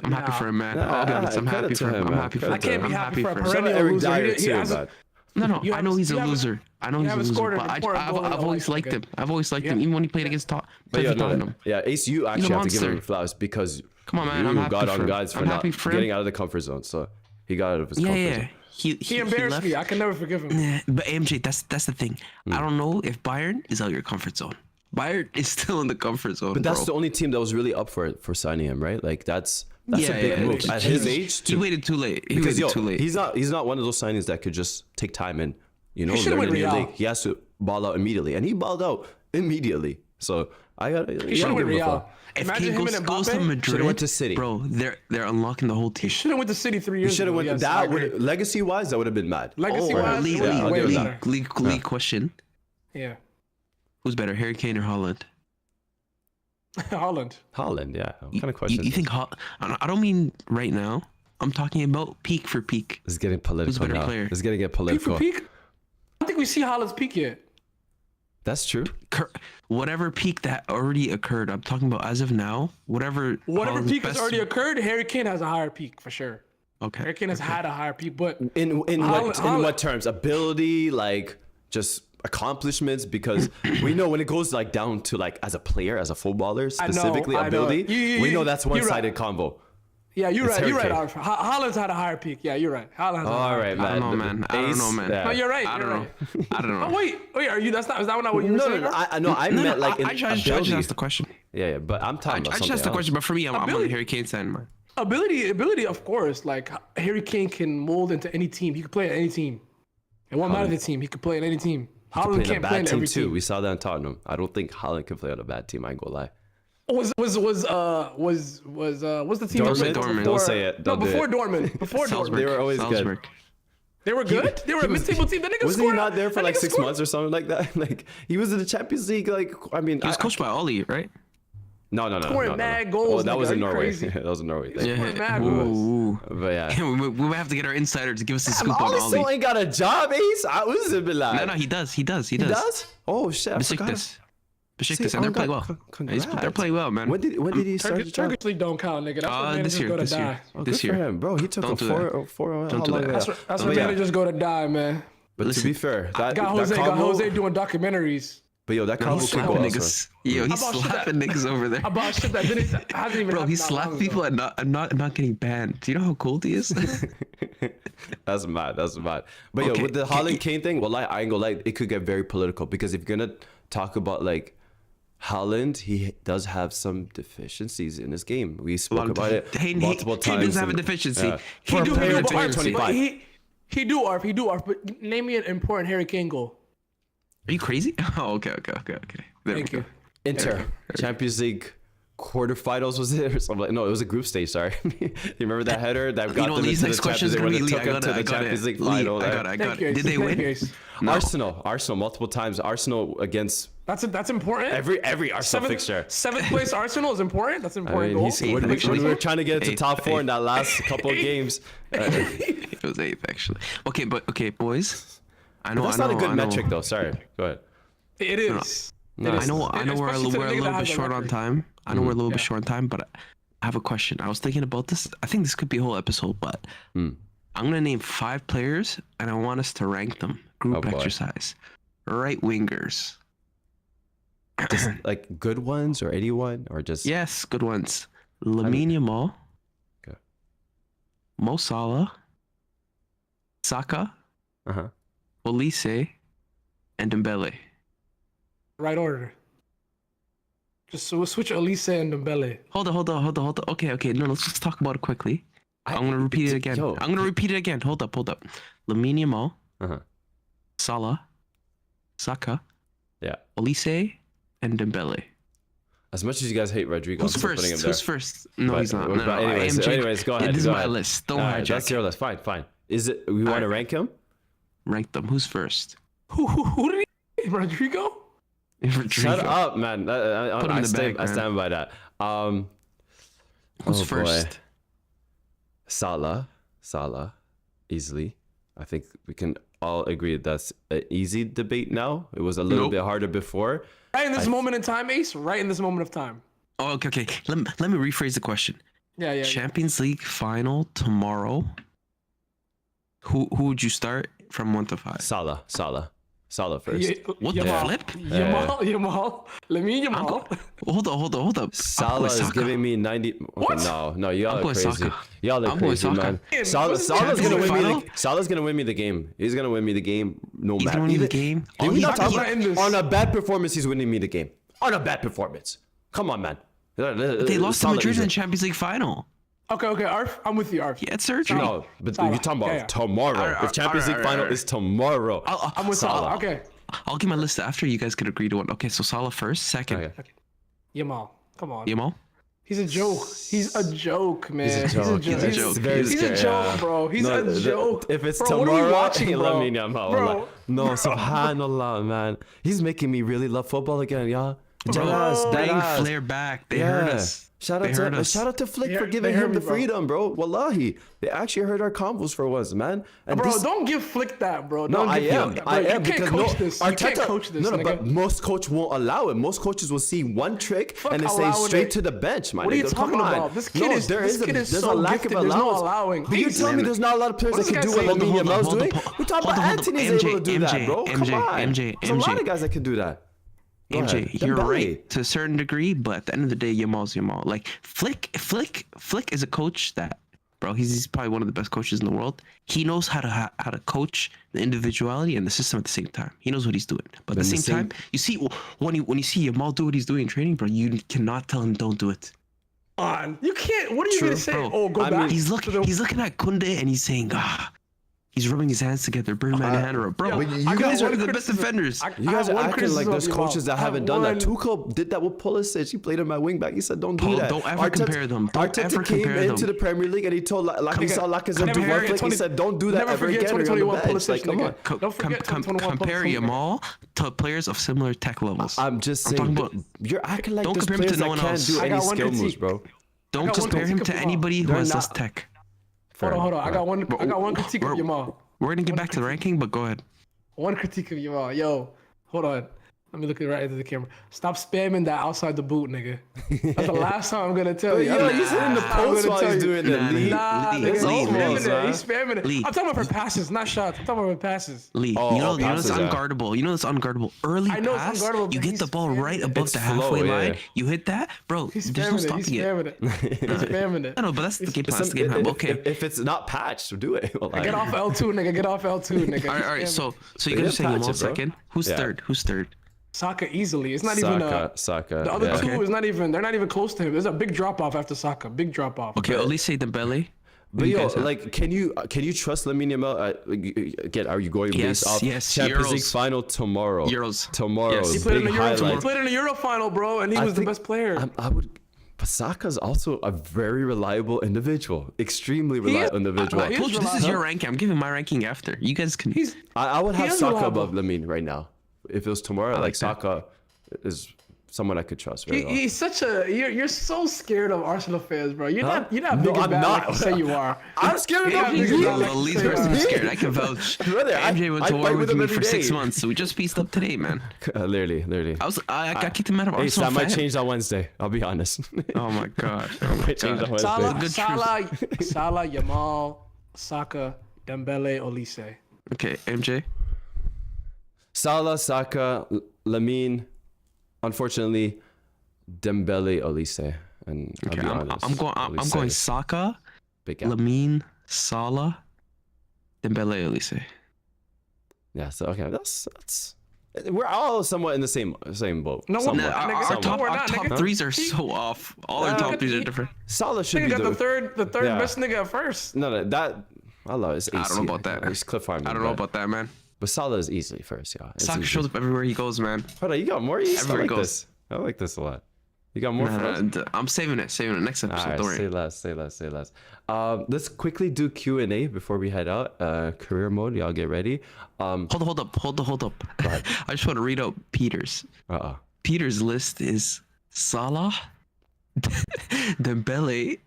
I'm happy Nah. for him, man. Nah, I'll be honest. I'm credit happy to for him. him, I'm man. happy for Credit him. to him. I can't be I'm happy for a Shout out perennial Eric loser. Dyer He too, hasn't- man. No, You I know haven't- he's a you haven't- loser. I know you he's a haven't loser, scored an but important goal in I've your always life, liked nigga. him. I've always liked Yeah. him, even when he played against But played yeah, for Tottenham. Ace, you actually have to give him monster. flowers because Come on, man. you I'm happy got for on him. guys for I'm not happy for him. getting out of the comfort zone. So he got out of his comfort Yeah. zone. He embarrassed left. me. I can never forgive him. Yeah, but AMJ, that's the thing. I don't know if Bayern is out of your comfort zone. Bayern is still in the comfort zone. But that's bro. the only team that was really up for signing him, right? Like that's a big move at his age. He waited too late. He Because waited too late. he's not one of those signings that could just take time and should've learn went a new Real. league. He has to ball out immediately, and he balled out immediately. So I got. He should have went Real. If Imagine Kane him goes and to Mbappe. Madrid, went to City. bro, they're unlocking the whole team. Should have went to City 3 He years should have ago. went. Yes, I That agree. would legacy wise, that would have been mad. Legacy-wise, League, it would've been way better. league question. Yeah. Who's better, Harry Kane or Holland? Holland. Holland, yeah. What kind of You question? think I don't mean right now. I'm talking about peak for peak. This is getting political better now. player? This is gonna get Peak for political. peak? I don't think we see Holland's peak yet. That's true. Whatever peak that already occurred, I'm talking about as of now. Whatever Holland's peak has best- already occurred, Harry Kane has a higher peak for sure. Okay. Harry Kane has had a higher peak, but In Holland- what terms? Ability, like just accomplishments, because we know when it goes like down to like as a player, as a footballer, I know, specifically I know. ability, we know that's you're right. one-sided combo. yeah, you're It's right. You're Harry right. Kane. Holland's had a higher peak. Yeah, you're right. Holland has a All higher right, peak. man. I don't know, man. I don't know, man. Yeah. No, you're right. I you're don't right. know. I don't know. Oh wait, are you? Is that not what you were No, saying? no, no. I meant like in I just ability. asked the question. Yeah, but I'm talking about I just something asked the else. question, but for me, I'm on the Ability. Harry Kane side, man. Ability, of course. Like Harry Kane can mold into any team. He can play at any team. It won't matter the team. He can play in any team. Holland Playing a can't play in bad team every too. team. We saw that in Tottenham. I don't think Holland can play on a bad team. I ain't gonna lie. Was the team Dortmund? that played Dortmund. before? Don't say it. Don't no, do before it. Dortmund. Before Salzburg. Dortmund. They were always good. Salzburg. They were good. They were a mid-table team. That nigga Wasn't he scored. not there for that like nigga 6 scored. months or something like that? Like he was in the Champions League. Like I mean, He was coached by Ollie, right? No. Scoring mad goals, Oh, that nigga. was Are in you Norway. crazy? That was in Norway. scoring mad Ooh. But yeah. we might have to get our insider to give us a scoop on Ollie Ollie. still ain't got a job, Ace. I was a bit like. No, he does. He does. He does? Oh shit! I forgot. Besiktas. See, Besiktas, and they're playing well. congrats. They're playing well, man. When did he start the job? Turkish league don't count, nigga. That's where This managers year. go to This die. year. Oh, This good for year. him, bro. He took Don't a do that. four. Don't do that. That's where yeah. managers go to die, man. But to Listen, be fair, that Got combo, Jose doing documentaries But yo, that combo He's could go slapping elsewhere. niggas. Yo, he's about shit slapping niggas over there. about shit that hasn't even Bro, happened he that slapped long people ago. and not getting banned. Do you know how cold he is? That's mad. But yo, Okay, with the can Holland you- Kane thing, well, I ain't gonna lie, it could get very political because if you're gonna talk about like Holland, he does have some deficiencies in his game. We spoke about it multiple times. He does have a deficiency. Yeah. He For a do player have a to turn deficiency. 25. He do ARF, but name me an important Harry Kane goal. Are you crazy? Oh, okay. There Thank we you. go. Inter Champions League quarterfinals was it or something? Like, no, it was a group stage. Sorry, you remember that header that got them these into next the questions Champions gonna League? be When it took them to the Champions League final. I got it. Did they win? No. Arsenal, multiple times. Arsenal against That's important. every Arsenal fixture. Seventh place Arsenal is important. That's important. I mean, goal. when we were trying to get into top 4 in that last couple of games. It was 8th actually. Okay, boys. That's not a good metric though. Sorry, go ahead. It is. No, I know we're a Especially to the nigga little that bit has the short on record. time. I know we're a little bit short on time, but I have a question. I was thinking about this. I think this could be a whole episode, but I'm gonna name 5 players and I want us to rank them. Group exercise. Right wingers. Just like good ones or anyone or just Yes, good ones. Lamine Yamal. Okay. Mo Salah. Saka. Olise. And Dembele. Right order. Just so we'll switch Elise and Dembele. Hold on. Okay. No, let's just talk about it quickly. I'm gonna repeat it again. Hold up. Lamine Yamal. Salah. Saka. Yeah. Olise and Dembele. As much as you guys hate Rodrigo, Who's I'm still putting him first? there. Who's first? No, he's not. No, Anyways, go ahead. This is go my ahead. list. Don't Alright, hijack that's your it. list. Fine. Is it? We want to rank him? Rank them. Who's first? Who did he? Rodrigo? Shut up, man. Put him in the bag, I man. stand by that. Who's boy. first? Salah, easily. I think we can all agree that's an easy debate now. It was a little bit harder before. Right in this moment in time, Ace. Right in this moment of time. Oh, okay. Let me rephrase the question. Yeah. Champions League final tomorrow. Who would you start from 1 to 5? Salah first. What the flip? Yamal. Lamine Yamal. Hold up. Salah is giving me 90. Okay, What? No, y'all are going crazy. Saka. Y'all are I'm going crazy, Saka. man. Man, Salah's Champions gonna League win me. final? Salah's gonna win me the game. He's gonna win me the game. No He's matter. gonna win the game. Did we not talk Saka's not in about this. on a bad performance? He's winning me the game. On a bad performance. Come on, man. They lost to Madrid in the Champions League final. Okay, Arf. I'm with you, Arf. He had surgery. No, but Salah. you're talking about Yeah. tomorrow. The Champions League final is tomorrow. I'm with Salah. Okay. I'll give my list after you guys could agree to one. Okay, so Salah first, second. Okay. Yamal. Come on. Yamal. He's a joke. He's a joke, man. He's a joke. He's a joke. Very He's scary, a joke, yeah. bro. He's No, a joke. If it's Bro, what are tomorrow, we watching, bro? Lamine Yamal, Bro. wallah. No, subhanallah, man. He's making me really love football again, y'all. Deadass, Bring deadass. Flair back. They heard us. Shout They heard out us. to Flick They for heard- giving they heard him me, the bro. freedom, bro. Wallahi, they actually heard our convos for once, man. And Bro, this- don't give Flick that, bro. No, Don't I give am. Flick that, bro. I You am can't because coach this. You can't Arteta- coach this, no, nigga. but most coach won't allow it. Most coaches will see one trick and they say allowing straight it. to the bench, man. What are you talking about? This kid is- this kid is so gifted. There's no allowing. But you Please, tell me man. there's not a lot of players What that can is do this what guy Lamine saying? Yamal's Hold doing. up. We're talking Hold about up. Anthony's able to do that, bro. Come MJ, on. MJ, There's a lot MJ. of guys that can do that. Go MJ, ahead. you're Dembele. right to a certain degree, but at the end of the day, Yamal's Yamal. Like Flick is a coach that, bro, he's probably one of the best coaches in the world. He knows how to coach the individuality and the system at the same time. He knows what he's doing. But at the same time, you see when you see Yamal do what he's doing in training, bro, you cannot tell him don't do it. On. You can't. What are you True, gonna say? bro. Oh, go I back. mean, He's to looking the- at Kunde and he's saying, he's rubbing his hands together, Birdman and Hanner. Bro, But you you guys guys are are one of the best criticism. defenders. You guys are acting like there's coaches that haven't done that. Two. Tuchel did that with Pulisic. He played him at wing back. He said, "Don't do Paul, that." don't ever compare them. Don't Arteta ever came compare into them. the Premier League and he told, like he saw Lacazette Never do one forget flick. He 20 said, "Don't do that never ever forget again." Or you're on 2021 the bench. Pulisic, Like, come nigga. on. Don't forget 2021 compare Pulisic, nigga. Yamal to players of similar tech levels. I'm just I'm saying, talking about- you're acting like don't there's compare him to players no that one can't else. do I any got one skill moves, critique. bro. Don't got one compare him critique to of Yamal. anybody who They're has not- less tech. Hold on. I got one critique of We're- Yamal. We're gonna get back to the ranking, but go ahead. One critique of Yamal. Yo, hold on. Let me look right into the camera. Stop spamming that outside the boot, nigga. That's the last time I'm gonna tell you. Yo, he's hitting the I'm post gonna while tell he's you. doing that. Nah, Lee. Nah, Lee, nigga, he's Lee, spamming Lee, it. He's spamming it. Lee. I'm talking about for passes, not shots. I'm talking about for passes. Lee, Oh, you know passes, it's yeah. unguardable. You know it's unguardable. Early I know it's pass, unguardable, you but get he's the ball right spamming it. above It's the flow, halfway line. yeah. You hit that, bro. He's There's no spamming it. He's stopping it. spamming it. He's spamming it. No, but that's the game plan. That's the Some- game plan. Okay. If it's not patched, do it. Well, Get off L2, nigga. Get off L2, nigga. All right. He's So you They guys are saying didn't Yamal patch it, bro. second. Who's Yeah. third? Who's third? Saka easily. It's not even Saka. the other yeah. two is not even. They're not even close to him. There's a big drop off after Saka. Big drop off. Okay, Olise Dembele. But Who you yo, guys have? like, can you trust Lamine Yamal? Again, are you going based off yes, Champions League Euros. final tomorrow? Tomorrow. Tomorrow. Yes. He played in Big the Euro. He highlight. played in the Euro final, bro, and he I was the think- best player. I would. But Saka's also a very reliable individual, extremely reliable individual. I told you this is your ranking. I'm giving my ranking after. You guys can. I would have is Saka reliable. above Lamine right now. If it was tomorrow, like that. Saka is someone I could trust very well. He's such a you're so scared of Arsenal fans, bro. You're not No, big and I'm bad not. like you say you are. I'm scared of Yeah, them. he's He's not the like least you person are. scared. I can vouch. Brother, MJ went I to war fight with him me every for 6 day. months, so we just pieced up today, man. Literally. I kicked him out of Hey, so Arsenal. I might fan. change on Wednesday. I'll be honest. Oh my god. Oh my Might change on god. Wednesday. Salah, Yamal, Saka, Dembele, Olise. Okay, MJ. Salah, Saka, Lamine, unfortunately, Dembele, Olise, and I'll Okay, be I'm honest. going. I'm Olise, going Saka, big gap. Lamine, Salah, Dembele, Elise. Yeah, so okay, that's we're all somewhat in the same boat. No, somewhat. we're not, nigga. Our top, we're our not, top nigga. threes are so off. All our top threes are different. Salah should Nigga be got the the third Yeah. best nigga at first. no that I love it's AC. I don't know about that. It's Cliff Harmon. I don't know about that, man. But Salah is easily first, yeah. It's Saka easy. shows up everywhere he goes, man. Hold on, you got more East? I Everywhere like he goes. this. I like this a lot. You got more for us? I'm saving it. Next episode. All right, Don't worry. say less. Let's quickly do Q&A before we head out. Career mode, y'all get ready. Hold up. I just want to read out Peter's. Peter's list is Salah, Dembele,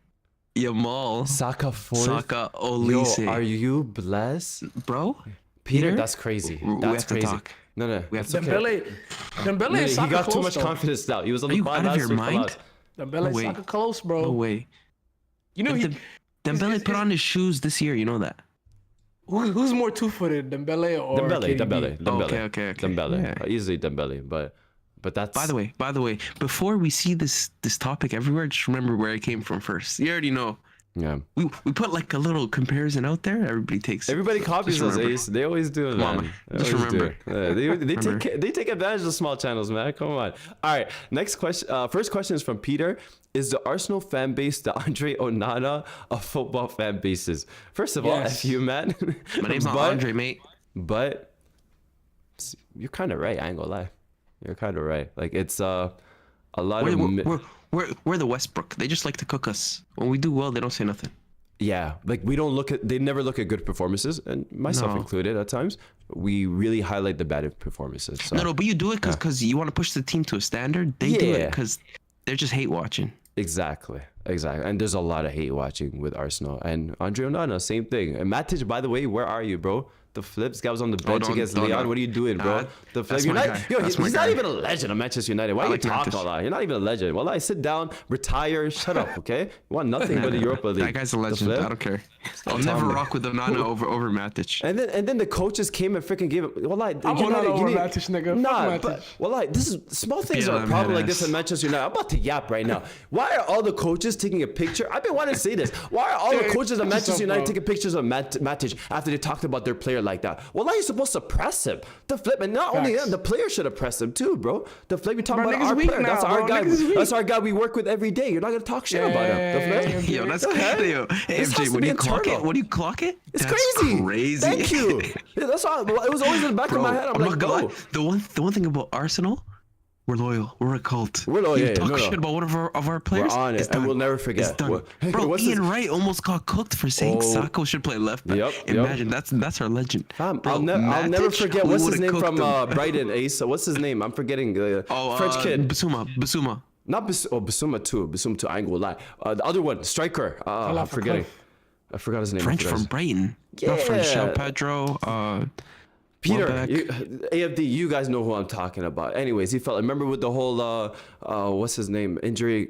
Yamal, Saka fourth. Saka, Yo, Olise. are you blessed? Bro? Peter, Peter? that's crazy. We That's have to crazy. talk. No. We have it's to- okay. Dembele He is Saka got close, too much though. confidence now. He was on the you pod out of last your week. mind? Dembele Wait. Saka close, bro. No way. You know Dembele put on his shoes this year. You know that. who's more two-footed, Dembele or KDB? Dembele. Okay. Dembele. Yeah. Easily Dembele, but that's... By the way, before we see this topic everywhere, just remember where it came from first. You already know. Yeah. We put like a little comparison out there. Everybody takes. Everybody copies Just us, remember. Ace. They always do it, Come on, man. man. They Just always do remember. it. Yeah, they Remember. they take advantage of small channels, man. Come on. All right. Next question. First question is from Peter. Is the Arsenal fan base the Andre Onana of football fan bases? First of all, Yes. F you, man. My name's not But- Andre, mate. But you're kind of right. I ain't gonna lie. You're kind of right. Like it's a lot of We're the Westbrook. They just like to cook us. When we do well, they don't say nothing. yeah. Like we don't look at. They never look at good performances, and myself No. included at times. We really highlight the bad performances. So. No, but you do it because you want to push the team to a standard. They do Yeah. it because they're just hate watching. Exactly. And there's a lot of hate watching with Arsenal. And Andre Onana, same thing. And Matic, by the way, where are you, bro? The flips guy was on the bench don't- against don't- Leon. What are you doing, bro? The flip. that's You're my not, guy. yo, That's he's my not guy. even a legend of Manchester United. Why I you like talk Matic. all that? You're not even a legend. Well, I sit down, retire, shut up, okay? You want nothing but the Europa League. That guy's a The legend. flip. I don't care. I'll Tom never Brady. rock with Onana over Matic. And then the coaches came and freaking gave him. Well, like, I'm Onana over Matic, nigga. Fuck Nah, Matic. but well, like this is small things are a BLM problem like head this ass. in Manchester United. I'm about to yap right now. Why are all the coaches taking a picture? I've been wanting to say this. Why are all the Dude, coaches of shut Manchester yourself, United bro. taking pictures of Matic after they talked about their player like that? Well, now you're supposed to press him. The flip, and not only Facts. that, the player should have pressed him too, bro. The flip, you're talking Bro, about niggas our weak player. now, That's our bro. guy. Niggas weak. That's our guy we work with every day. You're not gonna talk shit about him. The flip. Yo, that's Okay. crazy. Yo, hey, This has MJ, to when be you clock internal. it, It's that's crazy. crazy. Thank you. Yeah, that's all. It was always in the back Bro, of my head. I'm like, not gonna bro. lie. The one thing about Arsenal, we're loyal. We're a cult. We're loyal, You yeah, talk no. shit about one of our players. on it, it's and done. we'll never It's forget. done. Hey, Bro, what's Ian his- Wright almost got cooked for saying Oh. Sacco should play left back. Yep. Imagine that's our legend. Fam, Bro, I'll never Matic, forget we what's his would've name cooked from him. Brighton. Ace. What's his name? I'm forgetting. French kid. Basuma. Not Basuma too. Basuma too. I ain't gonna lie. The other one, striker. I'm forgetting. I forgot his name. French I forgot from his- Brighton. Not French. Yeah. Pedro. Peter, Welbeck. AFD, you guys know who I'm talking about. Anyways, he felt. Remember with the whole what's his name injury?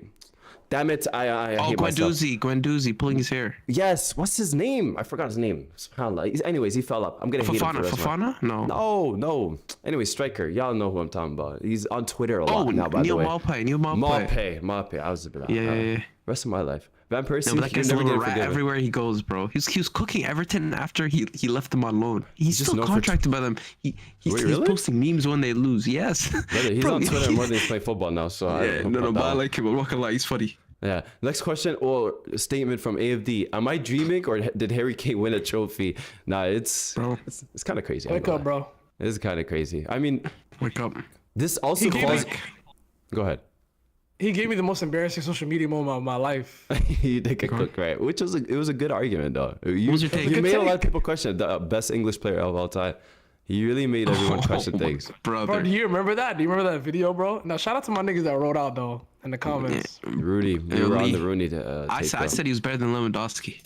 Damn it! I hate myself. Guendouzi pulling his hair. Yes, what's his name? I forgot his name. SubhanAllah. Anyways, he fell up. I'm gonna hate him for the rest of my- Fofana? No. No. Anyway, striker. Y'all know who I'm talking about. He's on Twitter a lot now, by Neil the way. Maupay. Maupay. I was a bit. Yeah. Rest of my life. Van Persie. No, but that guy's a you're never little gonna rat forgive him. everywhere he goes, bro. He was cooking Everton after he left them on loan. He's just still known for contracted by them. He's really? posting memes when they lose. Yes. Brother, he's Bro, on Twitter more than he's playing football now. So I don't know but I about like him. I'm not gonna lie, he's funny. that. Yeah. Next question or statement from AFD. Am I dreaming or did Harry Kane win a trophy? Nah, it's kind of crazy. I ain't Wake gonna up, lie. bro. It's kind of crazy. I mean, Wake up. this also He falls. gave Go ahead. He gave me the most embarrassing social media moment of my life. You did get cooked, right? Which was it was a good argument though. You, was your take? you Good made a lot take. of people question the best English player of all time. He really made everyone question things. Bro, brother. do you remember that? Do you remember that video, bro? Now, shout out to my niggas that wrote out, though, in the comments. Rudy, you were on the Rooney take, I though. said he was better than Lewandowski.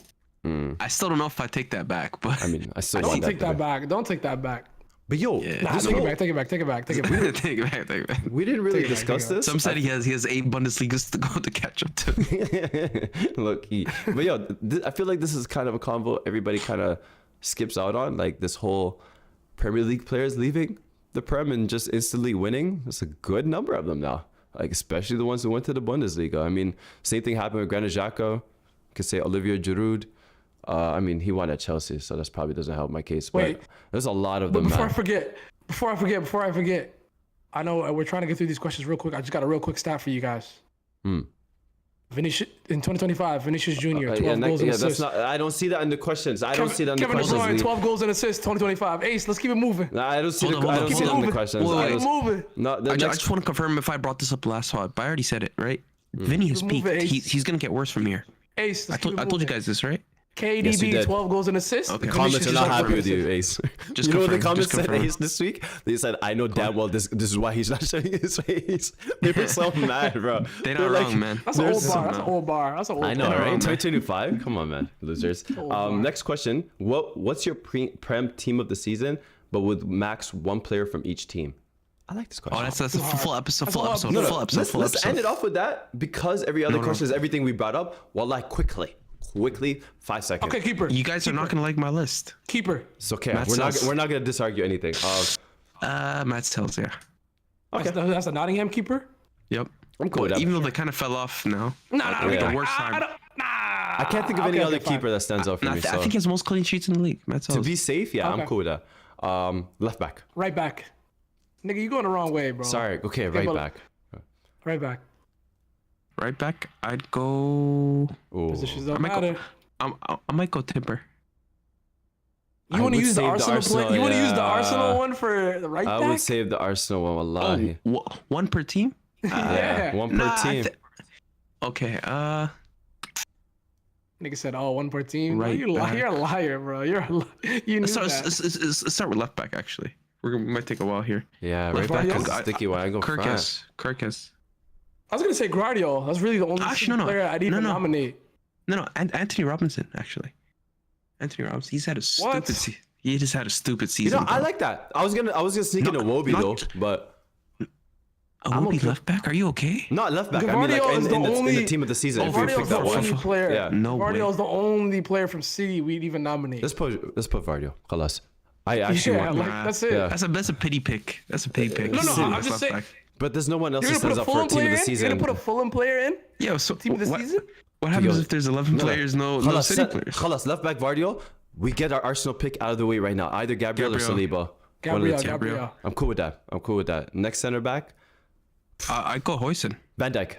I still don't know if I take that back, but I mean, I still Don't want take that debate. back. Don't take that back. But yo, Yeah. Nah, this take it whole- back. Take it back. Take it back. Take it back. take it back, take it back. we didn't really Take it back, discuss take it back. this. Some said he has 8 Bundesligas to go to catch up to. Look, but yo, I feel like this is kind of a convo everybody kind of skips out on, like this whole Premier League players leaving the Prem and just instantly winning. There's a good number of them now, like especially the ones who went to the Bundesliga. I mean, same thing happened with Granit Xhaka. Could say Olivier Giroud. I mean, he won at Chelsea, so that probably doesn't help my case. But Wait. there's a lot of But them. before I Man. forget, I know we're trying to get through these questions real quick. I just got a real quick stat for you guys. Vinicius in 2025, Vinicius Jr. 12 goals and that's assists. not. I don't see that in the questions. I don't see that in the Kevin De questions. Bruyne, Lee. 12 goals and assists, 2025. Ace, let's keep it moving. Nah, I don't see Hold the. on, I hold don't on, see it hold in the on. questions. Wait, I Keep it don't- moving. No, the I next just want to confirm if I brought this up last pod, but I already said it, right? Vinny has Move peaked. it, Ace. He's gonna get worse from here. Ace, let's keep it I told you moving. guys this, right? Yes, you KDB, did. 12 goals and assists. Okay. The comments are Vinicius not is happy like with you, Ace. Just You know what the confirm, comments just said, confirm. Ace, this week? They said, I know damn well this is why he's not showing his face. They were so mad, bro. They're They're not like- wrong, man. That's an They're old so bar. That's an old bar. That's an old I know, bar. right? man. 2025? Come on, man. Losers. Next question. What's your Prem team of the season, but with max one player from each team? I like this question. Oh, that's a full episode. That's Full a lot. episode. No, no, Full episode. Full Let's episode. end it off with that because every other No. question is everything we brought up. Wallah, quickly, 5 seconds. Okay, keeper. You guys are not gonna like my list. Keeper. It's okay. Matt Sells. We're not gonna disargue anything. Matt tells, yeah. Okay. That's a Nottingham keeper? Yep. I'm cool with that. Even though they kind of fell off now. Nah. Like Yeah. the worst time. I can't think of any Okay, other fine. keeper that stands out for Nah, me. I So think he has the most clean sheets in the league. Matt to tells. be safe, yeah, I'm Okay. cool with that. Left back. Right back. Nigga, you going the wrong way, bro. Sorry. Okay, right but- back. Right back. Right back, I'd go. Ooh. Positions I don't might matter. go. I might go Timber. I You want to would use the save the Arsenal Arsenal, play? You want to use the yeah. Arsenal one for the right I back? would save the Arsenal one. Wallahi. One per team. Yeah. One per Nah, team. Okay. Nigga said, "Oh, one per team." Right You're back. a liar, bro. You knew Let's start, that. let's start with left back. Actually, we might take a while here. Yeah, Left right back back, is a I- sticky one. I go front. Kirkus. I was gonna say Guardiola. That's really the only Actually, no. player I'd even No. nominate. No, and Anthony Robinson actually. Anthony Robinson. He's had a What? stupid. He just had a stupid You season. know, I bro. like that. I was gonna sneak in a Wobie not- though, but I'm okay. left back. Are you okay? not left back. I mean, like Guardiola is in the the only- team of the season. Oh, if we Guardiola's pick the that one. only player. Yeah. No way. Guardiola's the only player from City we'd even nominate. Let's put Vardio. Khalas. I actually yeah, want. like, Nah. that's it. Yeah. That's a pity pick. That's a pity pick. No, City I'm as just left saying. back. But there's no one else You're who gonna put stands a up for a Fulham team of player the in? You're season. gonna put a Fulham player in? Yeah. So Team of the what, season? what happens Yo, if there's 11 players, no Khalas, City players? Khalas, left back Vardio. We get our Arsenal pick out of the way right now. Either Gabriel or Saliba. One of the two. Gabriel. I'm cool with that. Next center back, I'd go Hoyson. Van Dijk.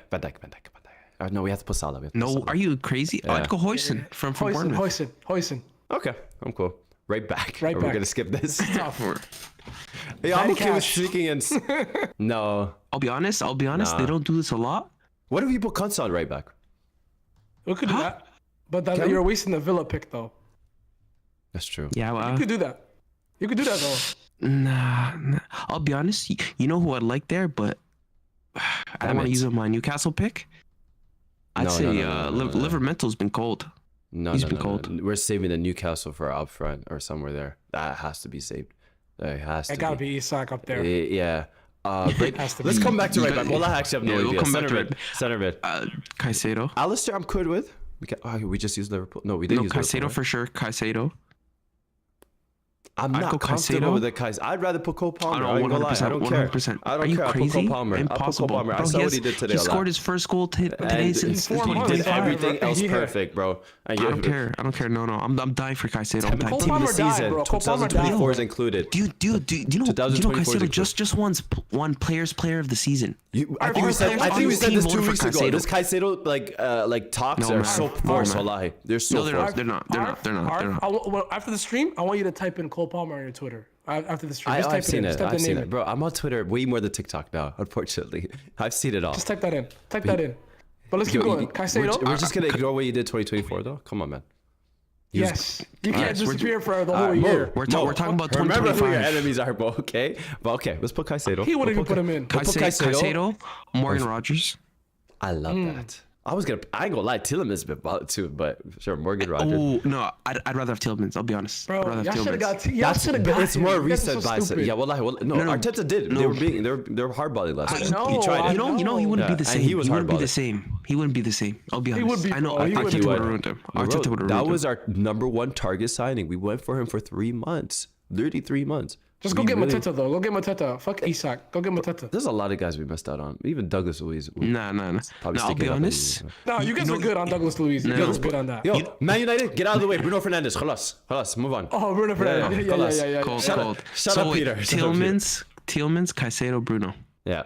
No, we have to put Salah. No, are you crazy? I'd go Hoyson from Bournemouth. Hoyson. Okay, I'm cool. Right back. Right Are we back. gonna skip this? Tough. Yeah, I'm Matty okay with Cash. sneaking in. No. I'll be honest. Nah. They don't do this a lot. What if you put Kunz on right back? We could do that. But Can we? you're wasting the Villa pick, though. That's true. Yeah. You could do that. You could do that, though. Nah. I'll be honest. You know who I'd like there, but I Damn don't want it. to use my Newcastle pick. I'd No, say no. Livermental's been cold. No, He's no, been no, cold. no. We're saving the Newcastle for up front or somewhere there. That has to be saved. It has to It gotta be Isak up there. Yeah. Right. Has to Let's be. come back to You right got- back. Well, I actually have no Yeah, we'll idea. come back Center to mid. right- Center mid. Caicedo. Alistair, I'm good with. We just used Liverpool. No, we didn't No, use Caicedo Liverpool. for sure. Caicedo. I'm I'd not go comfortable Caicedo. with the Kaiser. I'd rather put Cole Palmer. I I don't ain't gonna lie. I 100%. don't care. 100%. I don't Are you care. I put crazy? Cole Palmer. I put Cole Impossible. Palmer. I Bro, saw what he did today. He a lot. scored his first goal today And since four he months. did Yeah, everything bro. else Yeah. perfect, bro. And I don't care. No. I'm dying for Caicedo. I'm dying. Cole Team of Palmer the died, season, bro. Cole Palmer 2024 died. is included. Do you know 2024 Caicedo just won player of the season? I think we Our said. players I on think we the said team this 2 voted for weeks ago. Caicedo. This Caicedo like talks No, are man. so No, forced. man. Wallahi, they're so No, they're forced. not. They're not. Well, after the stream, I want you to type in Cole Palmer on your Twitter. after the stream. Just type I've seen in. it. Just type the I've seen name it, bro. I'm on Twitter way more than TikTok now. Unfortunately, I've seen it all. Just type that in. Type that in. But let's keep Yo, going. Caicedo. we're just gonna ignore what you did 2024, though. Come on, man. Yes. You can't Alright, so disappear for the All whole right, Mo, year. We're talking about Remember who your 2025. enemies are, bro. Okay, but okay, let's put Caicedo. He wouldn't We'll even put him in. We'll put Caicedo. Caicedo, Morgan Rogers. I love that. I ain't gonna lie, Tielemans been about too, but sure, Morgan Rogers. Oh no, I'd rather have Tillmans. I'll be honest. I'd Bro, rather y'all have should have Tillmans. got. Y'all should have got. It's him. more You guys are recent so bias. stupid. Yeah, no, Arteta did. They were hardballing last I night. know, He tried I it. You know, he wouldn't Yeah, be the and same. he was wouldn't be hardballing. the same. He wouldn't be the same. I'll be honest. would be, I know. bro. He would Arteta be. would have ruined him. Arteta would have ruined That him. was our number one target signing. We went for him for 3 months, 33 months. Just go We get really- Mateta though. Go get Mateta. Fuck Isak. Go get Mateta. There's a lot of guys we missed out on. Even Douglas Luiz. Nah. Probably I'll sticking be up honest. No, you guys know- were good on Douglas Luiz. You No. guys were good on that. Yo, Man United, get out of the way. Bruno Fernandes. Khalas, move on. Oh, Bruno Fernandes. Yeah. Cold. Shut So up, wait, Peter. Tillmans, Caicedo, Bruno. Yeah.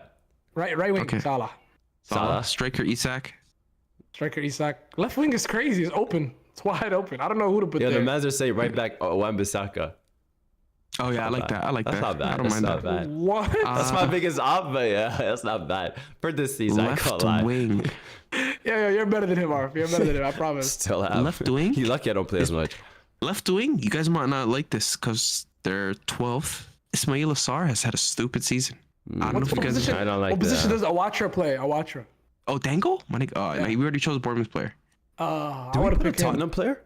Right wing. Okay. Salah. Salah. Striker Isak. Striker Isak. Left wing is crazy. It's open. It's wide open. I don't know who to put Yeah, there. the Mazur say right back Wan-Bissaka. Oh yeah, I like that. I like That's that. not bad. I don't That's mind not that. bad. What? That's my biggest op, but yeah, that's not bad. For this season, I Left can't lie. wing. Yeah, you're better than him, Arf. You're better than him. I promise. Still have. Left wing? You lucky I don't play as much. Left wing. You guys might not like this because they're 12th. Ismail Assar has had a stupid season. I don't know if you What guys. position? I don't like What position that. does Awatra play? Awatra. Oh, Dangle? My nigga. Oh, no, we already chose Bournemouth player. I Do we want to put a pick him. Tottenham player?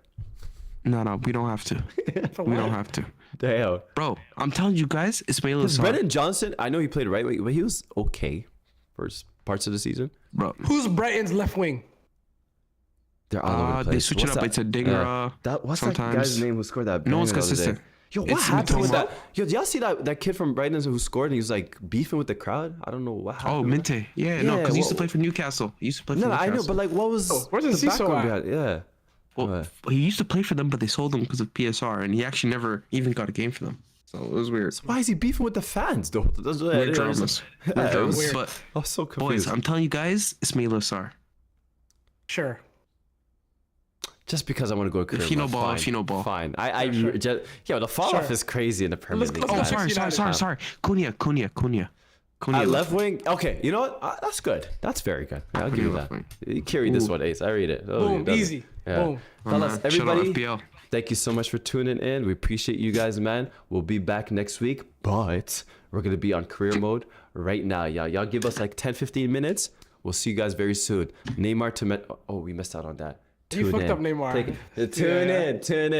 No, we don't have to. For We what? don't have to. Damn. Bro, I'm telling you guys, Ismail Assar. Brennan Johnson, I know he played right wing, but he was okay for parts of the season. Bro, Who's Brighton's left wing? They're all over the place. they switch it What's up. that? It's a Dinger. What's sometimes. that guy's name who scored that? No one's banger the other day? consistent. Yo, what It's happened with Mitoma. that? Yo, did y'all see that kid from Brighton who scored and he was like beefing with the crowd? I don't know what happened. Oh, with that. Minte. Yeah, no, Yeah, because he used to what- play for Newcastle. He used to play for No, Newcastle. I know, but like, what was where's the Enciso background at? behind it? Yeah. Well, he used to play for them, but they sold him because of PSR, and he actually never even got a game for them. So it was weird. Why is he beefing with the fans, though? Weird dramas. Weird it dramas. was- But I was so boys, confused. I'm telling you guys, Ismail Assar. Sure. Just because I want to go to career If you know mode, ball, fine, if you know ball. Fine. I Sure. just, the fall off Sure. is crazy in the Premier Let's League. go- Oh, guys. sorry. Cunha. At left wing, okay. You know what? That's good. That's very good. Yeah, I'll give you left that. wing. You carried this one, Ace. I read it. Oh, Boom. you done it. Easy. Yeah. Boom. Fellas, Shout out everybody, FPL. thank you so much for tuning in. We appreciate you guys, man. We'll be back next week, but we're going to be on career mode right now. Y'all give us like 10, 15 minutes. We'll see you guys very soon. Neymar to... Oh, we missed out on that. You Tune fucked in. up Neymar. Tune in.